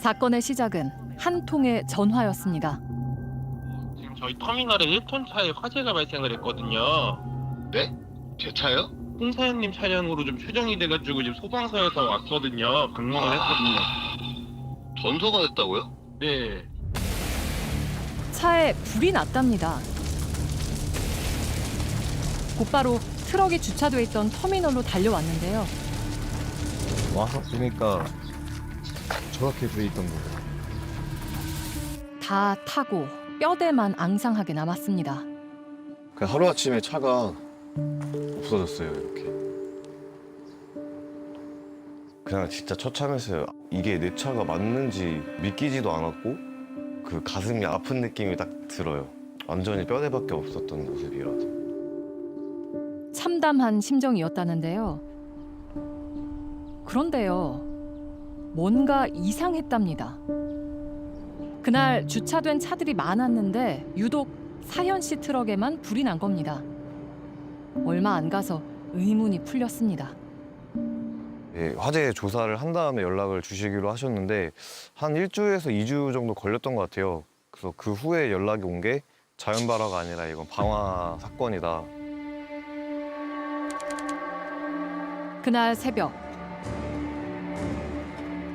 사건의 시작은 한 통의 전화였습니다. 지금 저희 터미널에 1톤 차에 화재가 발생을 했거든요. 네? 제 차요? 홍사연님 차량으로 좀 추정이 돼가지고 지금 소방서에서 왔거든요. 방문을 했거든요. 전소가 됐다고요? 네. 차에 불이 났답니다. 곧바로 트럭이 주차돼 있던 터미널로 달려왔는데요. 와서 보니까 저렇게 돼 있던 거예요. 다 타고 뼈대만 앙상하게 남았습니다. 그냥 하루아침에 차가 없어졌어요. 이렇게. 그냥 진짜 처참했어요. 이게 내 차가 맞는지 믿기지도 않았고 그 가슴이 아픈 느낌이 딱 들어요. 완전히 뼈대밖에 없었던 모습이라서. 참담한 심정이었다는데요. 그런데요, 뭔가 이상했답니다. 그날 주차된 차들이 많았는데 유독 사현 씨 트럭에만 불이 난 겁니다. 얼마 안 가서 의문이 풀렸습니다. 예, 화재 조사를 한 다음에 연락을 주시기로 하셨는데 한 1주에서 2주 정도 걸렸던 것 같아요. 그래서 그 후에 연락이 온 게 자연발화가 아니라 이건 방화 사건이다. 그날 새벽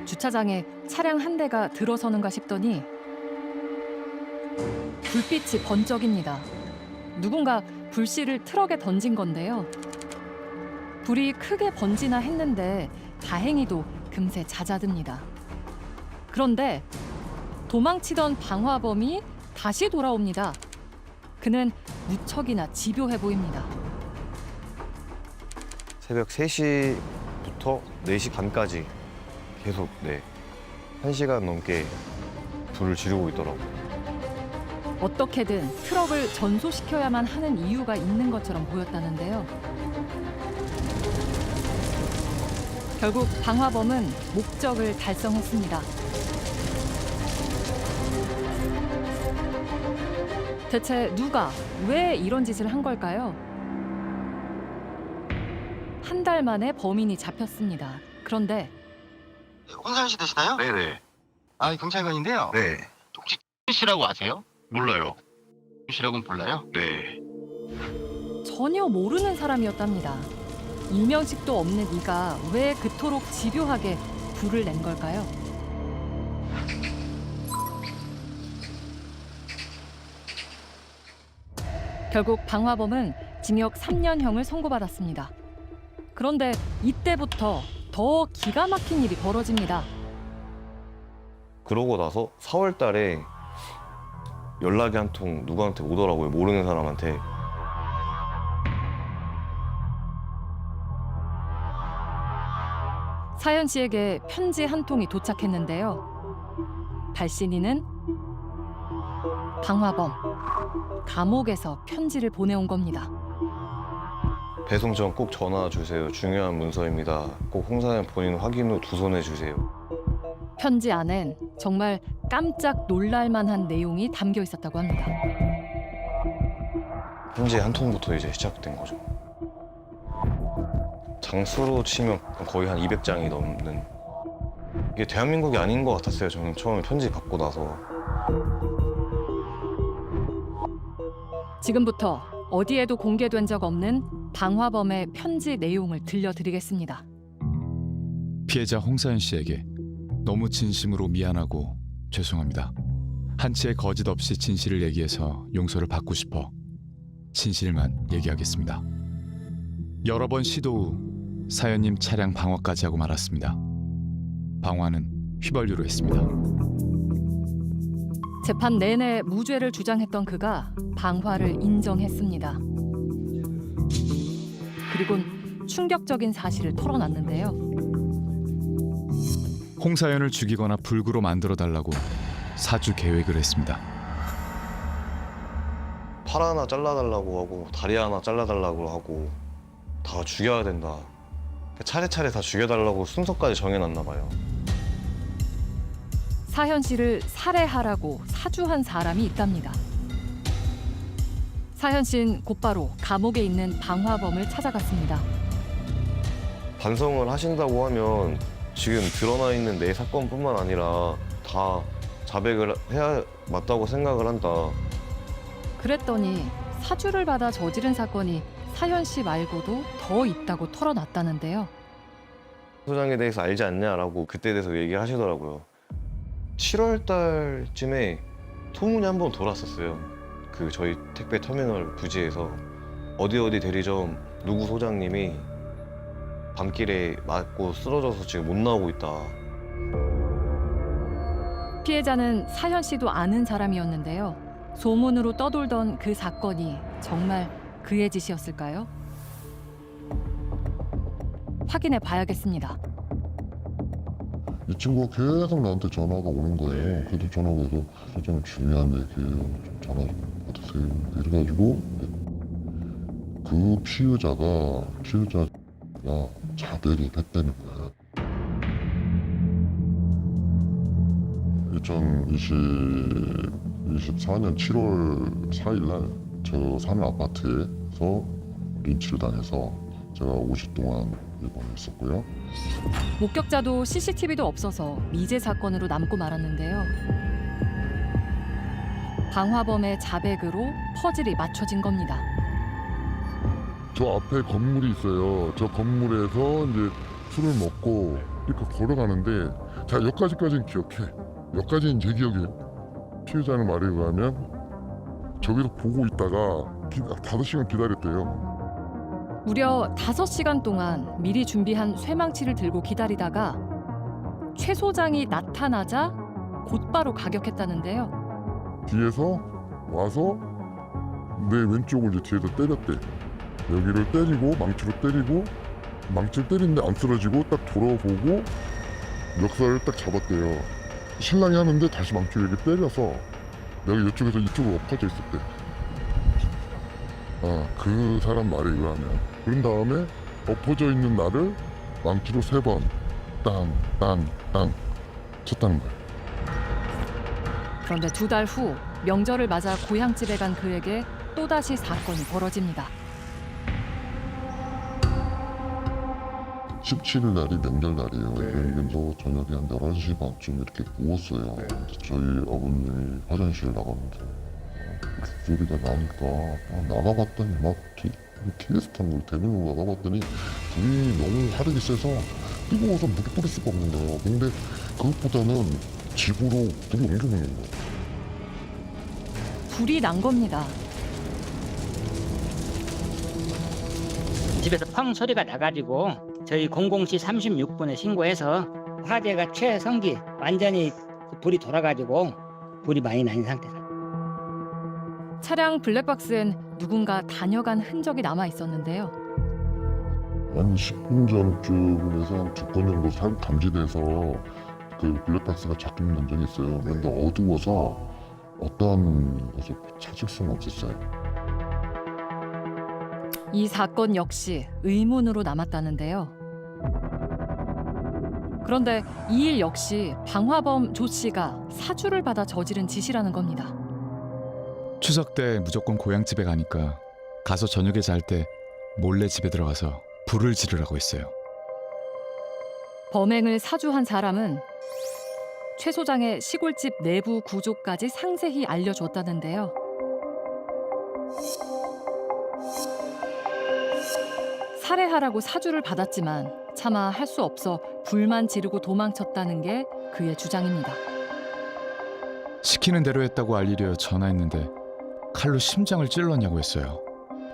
주차장에 차량 한 대가 들어서는가 싶더니 불빛이 번쩍입니다. 누군가 불씨를 트럭에 던진 건데요. 불이 크게 번지나 했는데 다행히도 금세 잦아듭니다. 그런데 도망치던 방화범이 다시 돌아옵니다. 그는 무척이나 집요해 보입니다. 새벽 3시부터 4시 반까지 계속 1시간 넘게 불을 지르고 있더라고요. 어떻게든 트럭을 전소시켜야만 하는 이유가 있는 것처럼 보였다는데요. 결국 방화범은 목적을 달성했습니다. 대체 누가 왜 이런 짓을 한 걸까요? 한 달 만에 범인이 잡혔습니다. 그런데 홍사연 씨 되시나요? 네네. 아, 경찰관인데요. 네. 혹시 씨라고 아세요? 몰라요. 씨라고는 몰라요? 네. 전혀 모르는 사람이었답니다. 일면식도 없는 이가 왜 그토록 집요하게 불을 낸 걸까요? 결국 방화범은 징역 3년형을 선고받았습니다. 그런데 이때부터 더 기가 막힌 일이 벌어집니다. 그러고 나서 4월 달에 연락이 한 통 누구한테 오더라고요. 모르는 사람한테. 사연 씨에게 편지 한 통이 도착했는데요. 발신인은 방화범, 감옥에서 편지를 보내온 겁니다. 배송 전 꼭 전화 주세요. 중요한 문서입니다. 꼭 홍사연 본인 확인 후 두 손에 주세요. 편지 안엔 정말 깜짝 놀랄만한 내용이 담겨 있었다고 합니다. 편지 한 통부터 이제 시작된 거죠. 장수로 치면 거의 한 200장이 넘는. 이게 대한민국이 아닌 것 같았어요. 저는 처음에 편지 받고 나서. 지금부터 어디에도 공개된 적 없는 방화범의 편지 내용을 들려드리겠습니다. 피해자 홍사연 씨에게 너무 진심으로 미안하고 죄송합니다. 한치의 거짓 없이 진실을 얘기해서 용서를 받고 싶어 진실만 얘기하겠습니다. 여러 번 시도 후 사연님 차량 방화까지 하고 말았습니다. 방화는 휘발유로 했습니다. 재판 내내 무죄를 주장했던 그가 방화를 인정했습니다. 그리곤 충격적인 사실을 털어놨는데요. 홍사연을 죽이거나 불구로 만들어달라고 사주 계획을 했습니다. 팔 하나 잘라달라고 하고 다리 하나 잘라달라고 하고 다 죽여야 된다. 차례차례 다 죽여달라고 순서까지 정해놨나 봐요. 사현 씨를 살해하라고 사주한 사람이 있답니다. 사현 씨는 곧바로 감옥에 있는 방화범을 찾아갔습니다. 반성을 하신다고 하면 지금 드러나 있는 내 사건뿐만 아니라 다 자백을 해야 맞다고 생각을 한다. 그랬더니 사주를 받아 저지른 사건이 사현 씨 말고도 더 있다고 털어놨다는데요. 소장에 대해서 알지 않냐라고 그때에 대해서 얘기하시더라고요. 7월 달쯤에 소문이 한 번 돌았었어요. 그 저희 택배 터미널 부지에서 어디 대리점 누구 소장님이 밤길에 맞고 쓰러져서 지금 못 나오고 있다. 피해자는 사현 씨도 아는 사람이었는데요. 소문으로 떠돌던 그 사건이 정말 그의 짓이었을까요? 확인해 봐야겠습니다. 이 친구가 계속 나한테 전화가 오는 거예요. 그래도 전화가 와서 소장 중요한 얘기예요. 좀 전화 좀 받으세요. 이래가지고 그 피의자가 자백을 했다는 거예요. 2024년 7월 4일 날 저 사는 아파트에서 린치를 당해서 제가 50 동안 입원했었고요. 목격자도 CCTV도 없어서 미제 사건으로 남고 말았는데요. 방화범의 자백으로 퍼즐이 맞춰진 겁니다. 저 앞에 건물이 있어요. 저 건물에서 이제 술을 먹고 이렇게 걸어가는데 자 여기까지는 기억해. 여기까지는 제 기억이에요. 피해자는 말에 의하면 저기서 보고 있다가 5시간 기다렸대요. 무려 5시간 동안 미리 준비한 쇠망치를 들고 기다리다가 최 소장이 나타나자 곧바로 가격했다는데요. 뒤에서 와서 내 왼쪽을 이제 뒤에서 때렸대. 여기를 때리고 망치로 때리고 망치를 때리는데 안 쓰러지고 딱 돌아보고 멱살을 딱 잡았대요. 신랑이 하는데 다시 망치로 이렇게 때려서 내가 이쪽에서 이쪽으로 엎어져 있었대. 그 사람 말에 의하면. 그런 다음에 엎어져 있는 나를 망치로 3번 땅 쳤다는 거예요. 그런데 2달 후 명절을 맞아 고향집에 간 그에게 또다시 사건이 벌어집니다. 17일 날이 명절날이에요. 그래서 저녁에 한 11시 반쯤 이렇게 누웠어요. 저희 아버님이 화장실 나가면서 소리가 나니까 나가봤더니 막 TS탄 대면으로 나가봤더니 불이 너무 화력이 세서 뜨거워서 물을 뿌릴 수가 없는 거예요. 근데 그것보다는 집으로 불이 옮겨오는 거예요. 불이 난 겁니다. 집에서 펑 소리가 나가지고 저희 00시 36분에 신고해서 화재가 최성기 완전히 불이 돌아가지고 불이 많이 난 상태다. 차량 블랙박스엔 누군가 다녀간 흔적이 남아 있었는데요. 한 10분 전쯤에서 한 2건 정도 사고 감지돼서 그 블랙박스가 작동된 적이 있어요. 그런데 어두워서 어떠한 것을 찾을 수는 없었어요. 이 사건 역시 의문으로 남았다는데요. 그런데 이 일 역시 방화범 조 씨가 사주를 받아 저지른 짓이라는 겁니다. 추석 때 무조건 고향집에 가니까 가서 저녁에 잘 때 몰래 집에 들어가서 불을 지르라고 했어요. 범행을 사주한 사람은 최 소장의 시골집 내부 구조까지 상세히 알려줬다는데요. 살해하라고 사주를 받았지만 차마 할 수 없어 불만 지르고 도망쳤다는 게 그의 주장입니다. 시키는 대로 했다고 알리려 전화했는데 칼로 심장을 찔렀냐고 했어요.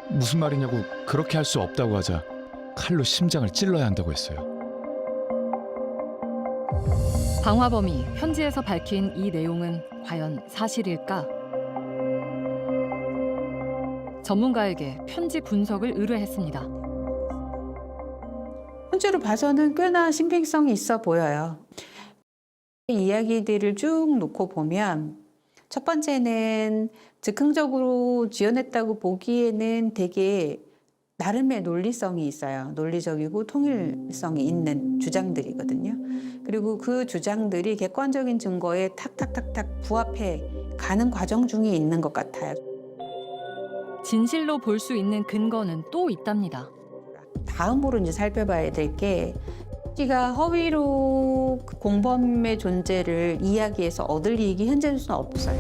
무슨 말이냐고 그렇게 할 수 없다고 하자 칼로 심장을 찔러야 한다고 했어요. 방화범이 현지에서 밝힌 이 내용은 과연 사실일까? 전문가에게 편지 분석을 의뢰했습니다. 현재로 봐서는 꽤나 신빙성이 있어 보여요. 이야기들을 쭉 놓고 보면 첫 번째는 즉흥적으로 지어냈다고 보기에는 되게 나름의 논리성이 있어요. 논리적이고 통일성이 있는 주장들이거든요. 그리고 그 주장들이 객관적인 증거에 탁탁탁탁 부합해 가는 과정 중에 있는 것 같아요. 진실로 볼 수 있는 근거는 또 있답니다. 다음으로 이제 살펴봐야 될 게 씨가 허위로 공범의 존재를 이야기해서 얻을 이익이 현재로서는 없어요.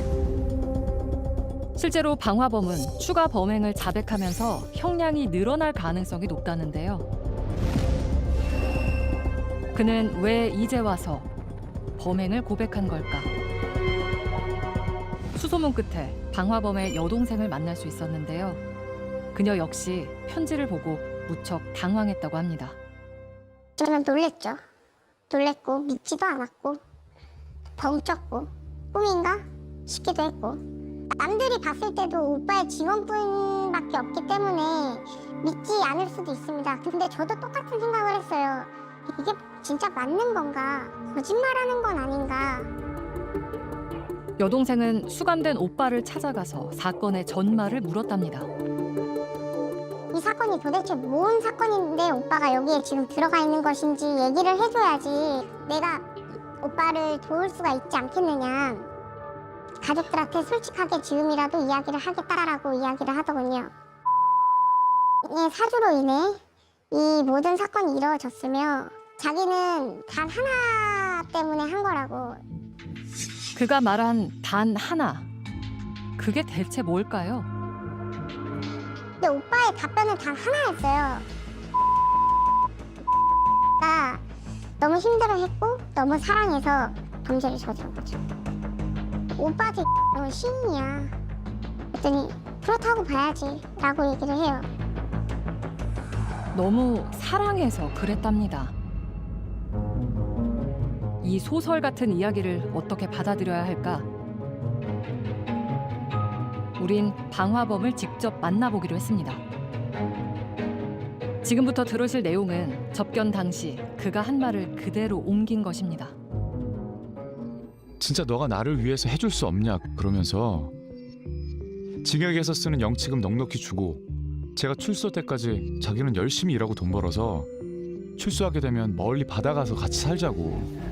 실제로 방화범은 추가 범행을 자백하면서 형량이 늘어날 가능성이 높다는데요. 그는 왜 이제 와서 범행을 고백한 걸까? 수소문 끝에 방화범의 여동생을 만날 수 있었는데요. 그녀 역시 편지를 보고 무척 당황했다고 합니다. 저는 놀랬죠. 놀랬고 믿지도 않았고 벙쪘고 꿈인가 싶기도 했고 남들이 봤을 때도 오빠의 증언뿐밖에 없기 때문에 믿지 않을 수도 있습니다. 근데 저도 똑같은 생각을 했어요. 이게 진짜 맞는 건가? 거짓말하는 건 아닌가? 여동생은 수감된 오빠를 찾아가서 사건의 전말을 물었답니다. 이 사건이 도대체 뭔 사건인데 오빠가 여기에 지금 들어가 있는 것인지 얘기를 해줘야지 내가 오빠를 도울 수가 있지 않겠느냐. 가족들한테 솔직하게 지금이라도 이야기를 하겠다라고 이야기를 하더군요. 이 사주로 인해 이 모든 사건이 이루어졌으며 자기는 단 하나 때문에 한 거라고. 그가 말한 단 하나, 그게 대체 뭘까요? 근데 오빠의 답변은 단 하나였어요. 나 너무 힘들어했고 너무 사랑해서 범죄를 저지른 거죠. 오빠한테 너 신이야. 그랬더니 그렇다고 봐야지 라고 얘기를 해요. 너무 사랑해서 그랬답니다. 이 소설 같은 이야기를 어떻게 받아들여야 할까? 우린 방화범을 직접 만나보기로 했습니다. 지금부터 들으실 내용은 접견 당시 그가 한 말을 그대로 옮긴 것입니다. 진짜 너가 나를 위해서 해줄 수 없냐 그러면서 징역에서 쓰는 영치금 넉넉히 주고 제가 출소 때까지 자기는 열심히 일하고 돈 벌어서 출소하게 되면 멀리 바다가서 같이 살자고.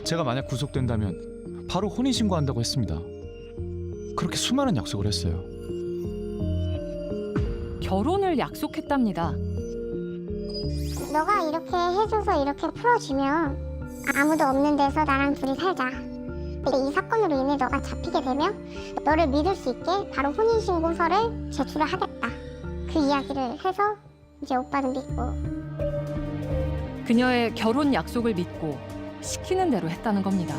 제가 만약 구속된다면 바로 혼인신고한다고 했습니다. 그렇게 수많은 약속을 했어요. 결혼을 약속했답니다. 너가 이렇게 해줘서 이렇게 풀어주면 아무도 없는 데서 나랑 둘이 살자. 근데 이 사건으로 인해 너가 잡히게 되면 너를 믿을 수 있게 바로 혼인신고서를 제출을 하겠다. 그 이야기를 해서 이제 오빠는 믿고. 그녀의 결혼 약속을 믿고 시키는 대로 했다는 겁니다.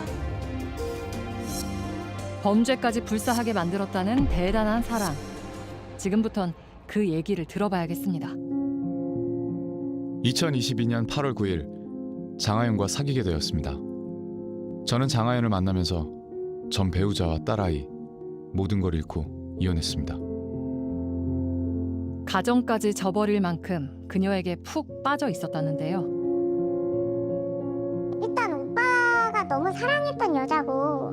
범죄까지 불사하게 만들었다는 대단한 사랑. 지금부턴 그 얘기를 들어봐야겠습니다. 2022년 8월 9일 장하연과 사귀게 되었습니다. 저는 장하연을 만나면서 전 배우자와 딸아이 모든 걸 잃고 이혼했습니다. 가정까지 저버릴 만큼 그녀에게 푹 빠져 있었다는데요. 일단 오빠가 너무 사랑했던 여자고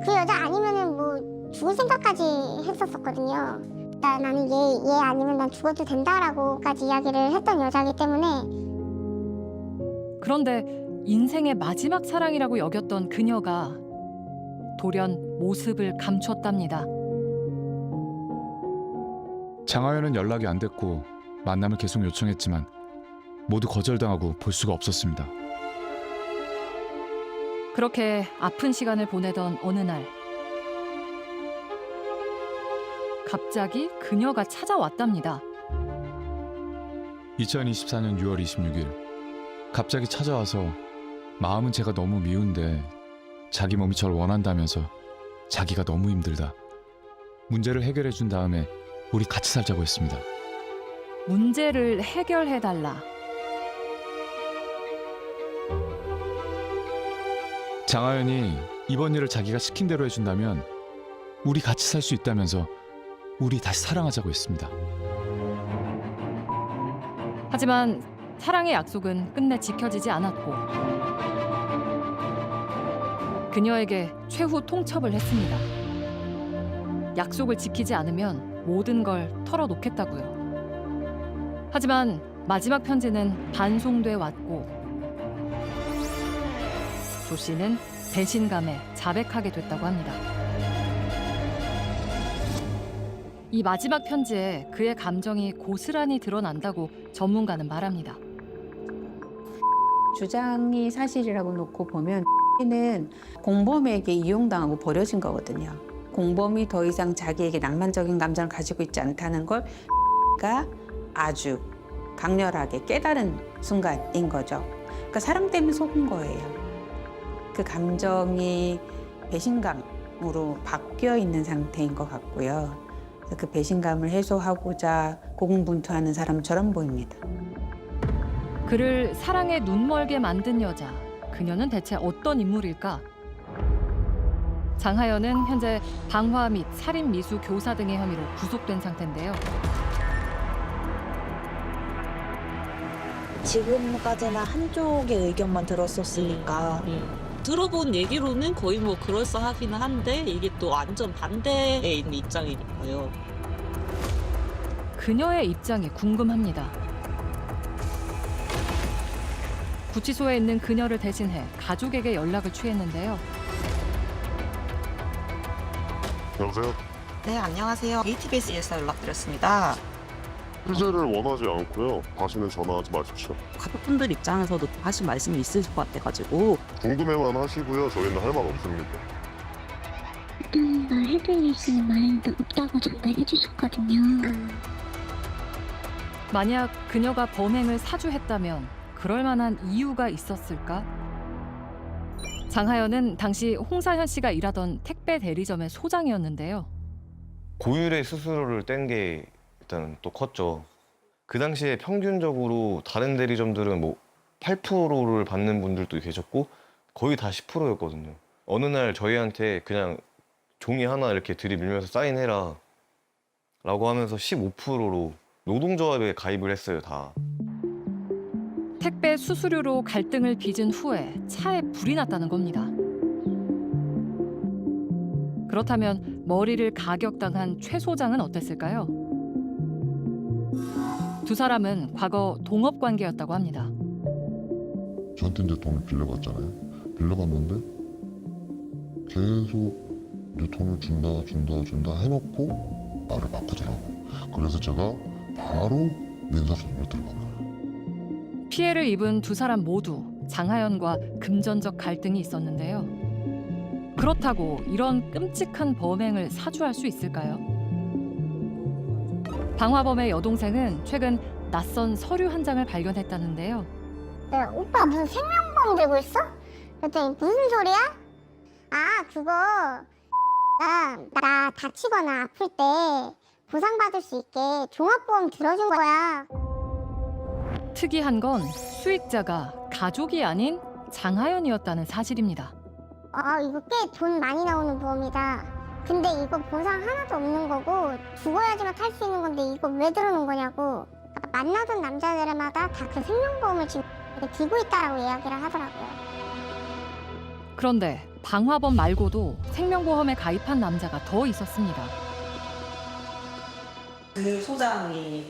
그 여자 아니면은 뭐 죽을 생각까지 했었었거든요. 나는 얘 아니면 난 죽어도 된다라고까지 이야기를 했던 여자이기 때문에. 그런데 인생의 마지막 사랑이라고 여겼던 그녀가 돌연 모습을 감췄답니다. 장하연은 연락이 안 됐고 만남을 계속 요청했지만 모두 거절당하고 볼 수가 없었습니다. 그렇게 아픈 시간을 보내던 어느 날 갑자기 그녀가 찾아왔답니다. 2024년 6월 26일 갑자기 찾아와서 마음은 제가 너무 미운데 자기 몸이 절 원한다면서 자기가 너무 힘들다. 문제를 해결해 준 다음에 우리 같이 살자고 했습니다. 문제를 해결해달라. 장하연이 이번 일을 자기가 시킨 대로 해준다면 우리 같이 살 수 있다면서 우리 다시 사랑하자고 했습니다. 하지만 사랑의 약속은 끝내 지켜지지 않았고 그녀에게 최후 통첩을 했습니다. 약속을 지키지 않으면 모든 걸 털어놓겠다고요. 하지만 마지막 편지는 반송돼 왔고 조 씨는 배신감에 자백하게 됐다고 합니다. 이 마지막 편지에 그의 감정이 고스란히 드러난다고 전문가는 말합니다. 주장이 사실이라고 놓고 보면 는 공범에게 이용당하고 버려진 거거든요. 공범이 더 이상 자기에게 낭만적인 감정을 가지고 있지 않다는 걸 가 아주 강렬하게 깨달은 순간인 거죠. 그러니까 사랑 때문에 속은 거예요. 그 감정이 배신감으로 바뀌어 있는 상태인 것 같고요. 그래서 그 배신감을 해소하고자 고군분투하는 사람처럼 보입니다. 그를 사랑에 눈멀게 만든 여자, 그녀는 대체 어떤 인물일까? 장하연은 현재 방화 및 살인 미수 교사 등의 혐의로 구속된 상태인데요. 지금까지는 한쪽의 의견만 들었었으니까 들어본 얘기로는 거의 뭐 그럴싸하기는 한데 이게 또 완전 반대에 있는 입장이니까요. 그녀의 입장이 궁금합니다. 구치소에 있는 그녀를 대신해 가족에게 연락을 취했는데요. 여보세요? 네, 안녕하세요. ATBS에서 연락드렸습니다. 휴재를 원하지 않고요. 다시는 전화하지 마십시오. 가족분들 입장에서도 하실 말씀이 있으실 것 같아가지고 궁금해만 하시고요. 저희는 할 말 없습니다. 어떤 말 해드릴 수 있는 말도 없다고 전달해 주셨거든요. 만약 그녀가 범행을 사주했다면 그럴 만한 이유가 있었을까? 장하연은 당시 홍사현 씨가 일하던 택배 대리점의 소장이었는데요. 고율의 수수료를 뗀 게 일단 또 컸죠. 그 당시에 평균적으로 다른 대리점들은 뭐 8%를 받는 분들도 계셨고 거의 다 10%였거든요. 어느 날 저희한테 그냥 종이 하나 이렇게 들이밀면서 사인해라 라고 하면서 15%로 노동조합에 가입을 했어요, 다. 택배 수수료로 갈등을 빚은 후에 차에 불이 났다는 겁니다. 그렇다면 머리를 가격당한 최 소장은 어땠을까요? 두 사람은 과거 동업 관계였다고 합니다. 저한테 이제 돈을 빌려봤잖아요. 빌려봤는데 계속 내 돈을 준다 해놓고 나를 바꾸더라고. 그래서 제가 바로 민사소송을 들어간 거예요. 피해를 입은 두 사람 모두 장하연과 금전적 갈등이 있었는데요. 그렇다고 이런 끔찍한 범행을 사주할 수 있을까요? 방화범의 여동생은 최근 낯선 서류 한 장을 발견했다는데요. 내가 오빠 무슨 생명보험 들고 있어? 그랬더니 무슨 소리야? 아 그거 나 다치거나 아플 때 보상받을 수 있게 종합보험 들어준 거야. 특이한 건 수익자가 가족이 아닌 장하연이었다는 사실입니다. 아 이거 꽤 돈 많이 나오는 보험이다. 근데 이거 보상 하나도 없는 거고 죽어야지만 탈 수 있는 건데 이거 왜 들어놓은 거냐고. 만나던 남자들마다 다 그 생명보험을 지금 들고 있다라고 이야기를 하더라고요. 그런데 방화범 말고도 생명보험에 가입한 남자가 더 있었습니다. 그 소장이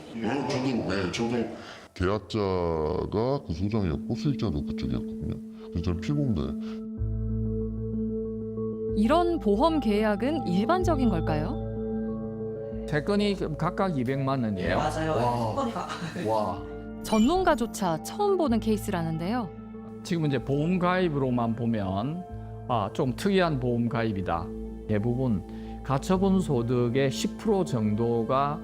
저도 계약자가 그 소장이었고 수익자도 그쪽이었거든요. 그래서 저는 피고인데 이런 보험 계약은 일반적인 걸까요? 세 건이 각각 200만 원이에요? 네, 맞아요. 와. 전문가조차 처음 보는 케이스라는데요. 지금 이제 보험 가입으로만 보면 좀 특이한 보험 가입이다. 대부분 가처분 소득의 10% 정도가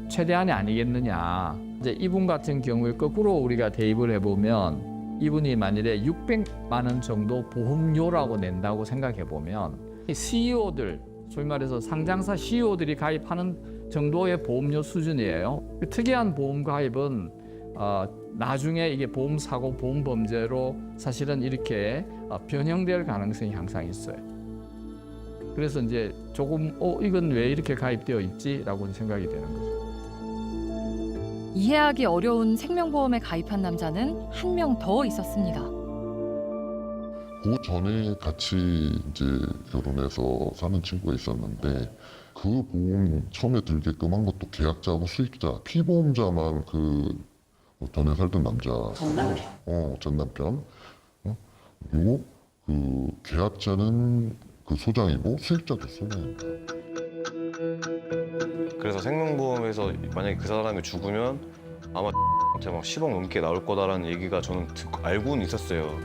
최대한이 아니겠느냐. 이제 이분 같은 경우에 거꾸로 우리가 대입을 해보면 이분이 만일에 600만 원 정도 보험료라고 낸다고 생각해 보면 CEO들, 소위 말해서 상장사 CEO들이 가입하는 정도의 보험료 수준이에요. 특이한 보험 가입은 나중에 이게 보험 사고, 보험 범죄로 사실은 이렇게 변형될 가능성이 항상 있어요. 그래서 이제 조금 이건 왜 이렇게 가입되어 있지라고 생각이 되는 거죠. 이해하기 어려운 생명보험에 가입한 남자는 한 명 더 있었습니다. 그 전에 같이 이제 결혼해서 사는 친구가 있었는데 그 보험 처음에 들게끔 한 것도 계약자하고 수익자, 피보험자만 그 전에 살던 남자. 전 남편. 그리고 그 계약자는 그 소장이고 수익자도 소장입니다. 그래서 생명보험에서 만약에 그 사람이 죽으면 아마 한테 막 10억 넘게 나올 거다라는 얘기가 저는 알고는 있었어요.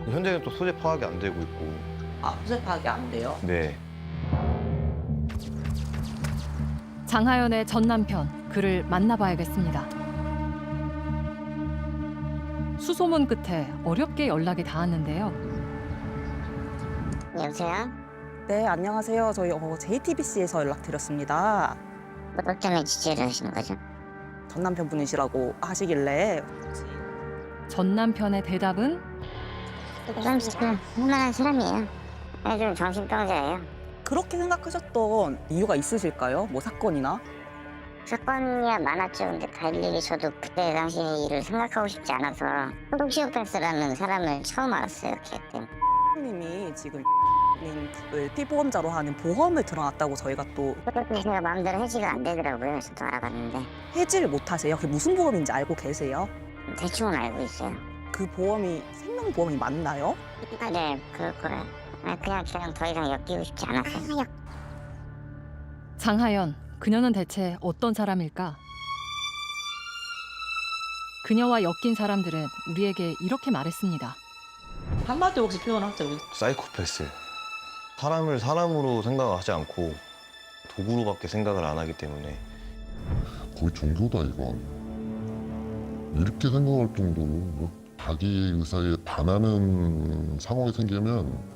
현재는 또 소재 파악이 안 되고 있고. 소재 파악이 안 돼요? 네. 장하연의 전 남편, 그를 만나봐야겠습니다. 수소문 끝에 어렵게 연락이 닿았는데요. 여보세요? 네, 안녕하세요. 저희 JTBC에서 연락드렸습니다. 뭐 때문에 취재를 하시는 거죠? 전 남편분이시라고 하시길래. 전 남편의 대답은 훌륭한 사람이에요. 좀 정신병자예요. 그렇게 생각하셨던 이유가 있으실까요? 뭐 사건이나? 사건이야 많았죠. 근데 갈 일이 저도 그때 당시의 일을 생각하고 싶지 않아서 호동시오패스라는 사람을 처음 알았어요. 걔 때문에. 님이 지금 피보험자로 하는 보험을 들어놨다고 저희가 또. 그것도 제가 마음대로 해지가 안 되더라고요. 저도 알아봤는데. 해지를 못 하세요? 그게 무슨 보험인지 알고 계세요? 대충은 알고 있어요. 그 보험이 생명보험이 맞나요? 네, 그럴 거라. 그냥 걔랑 더 이상 엮이고 싶지 않았어요. 장하연, 그녀는 대체 어떤 사람일까? 그녀와 엮인 사람들은 우리에게 이렇게 말했습니다. 한마디로 혹시 표현하죠? 사이코패스. 사람을 사람으로 생각하지 않고 도구로밖에 생각을 안 하기 때문에. 거의 종교다 이건. 이렇게 생각할 정도로 자기 의사에 반하는 상황이 생기면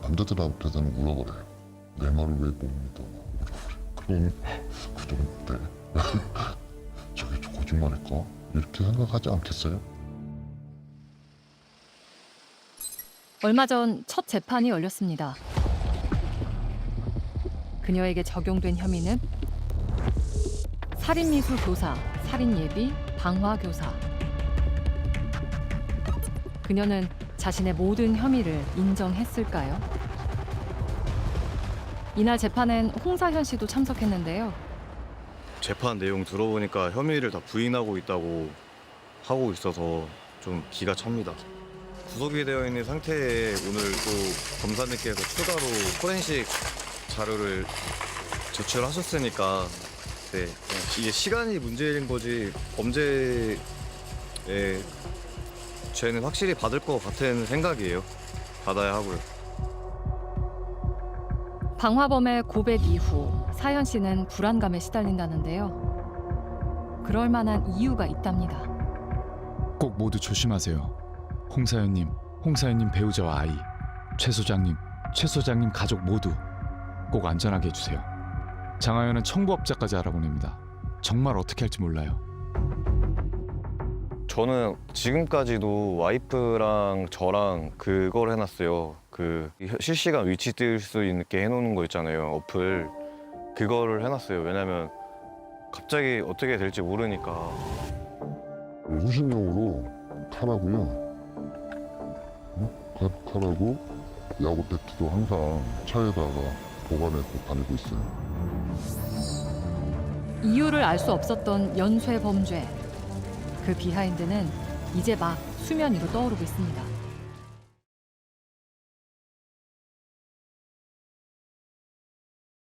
남자들한테는 물어버려요. 내 말을 왜 못 믿어? 그럼 그 정도 때 저게 거짓말일까? 이렇게 생각하지 않겠어요? 얼마 전 첫 재판이 열렸습니다. 그녀에게 적용된 혐의는 살인미수 교사, 살인예비, 방화교사. 그녀는 자신의 모든 혐의를 인정했을까요? 이날 재판엔 홍사현 씨도 참석했는데요. 재판 내용 들어보니까 혐의를 다 부인하고 있다고 하고 있어서 좀 기가 찹니다. 구속이 되어 있는 상태에 오늘 또 검사님께서 추가로 포렌식 자료를 제출하셨으니까 네, 이게 시간이 문제인 거지 범죄의 죄는 확실히 받을 것 같은 생각이에요. 받아야 하고요. 방화범의 고백 이후 사현 씨는 불안감에 시달린다는데요. 그럴 만한 이유가 있답니다. 꼭 모두 조심하세요. 홍사연님, 홍사연님 배우자와 아이, 최 소장님, 최 소장님 가족 모두 꼭 안전하게 해주세요. 장하연은 청부업자까지 알아보냅니다. 정말 어떻게 할지 몰라요. 저는 지금까지도 와이프랑 저랑 그걸 해놨어요. 그 실시간 위치 뜰 수 있게 해놓는 거 있잖아요. 어플. 그거를 해놨어요. 왜냐면 갑자기 어떻게 될지 모르니까. 후신용으로 칼하고요. 칼하고 야구 배트도 항상 차에다가 보관해서 다니고 있어요. 이유를 알 수 없었던 연쇄 범죄. 그 비하인드는 이제 막 수면 위로 떠오르고 있습니다.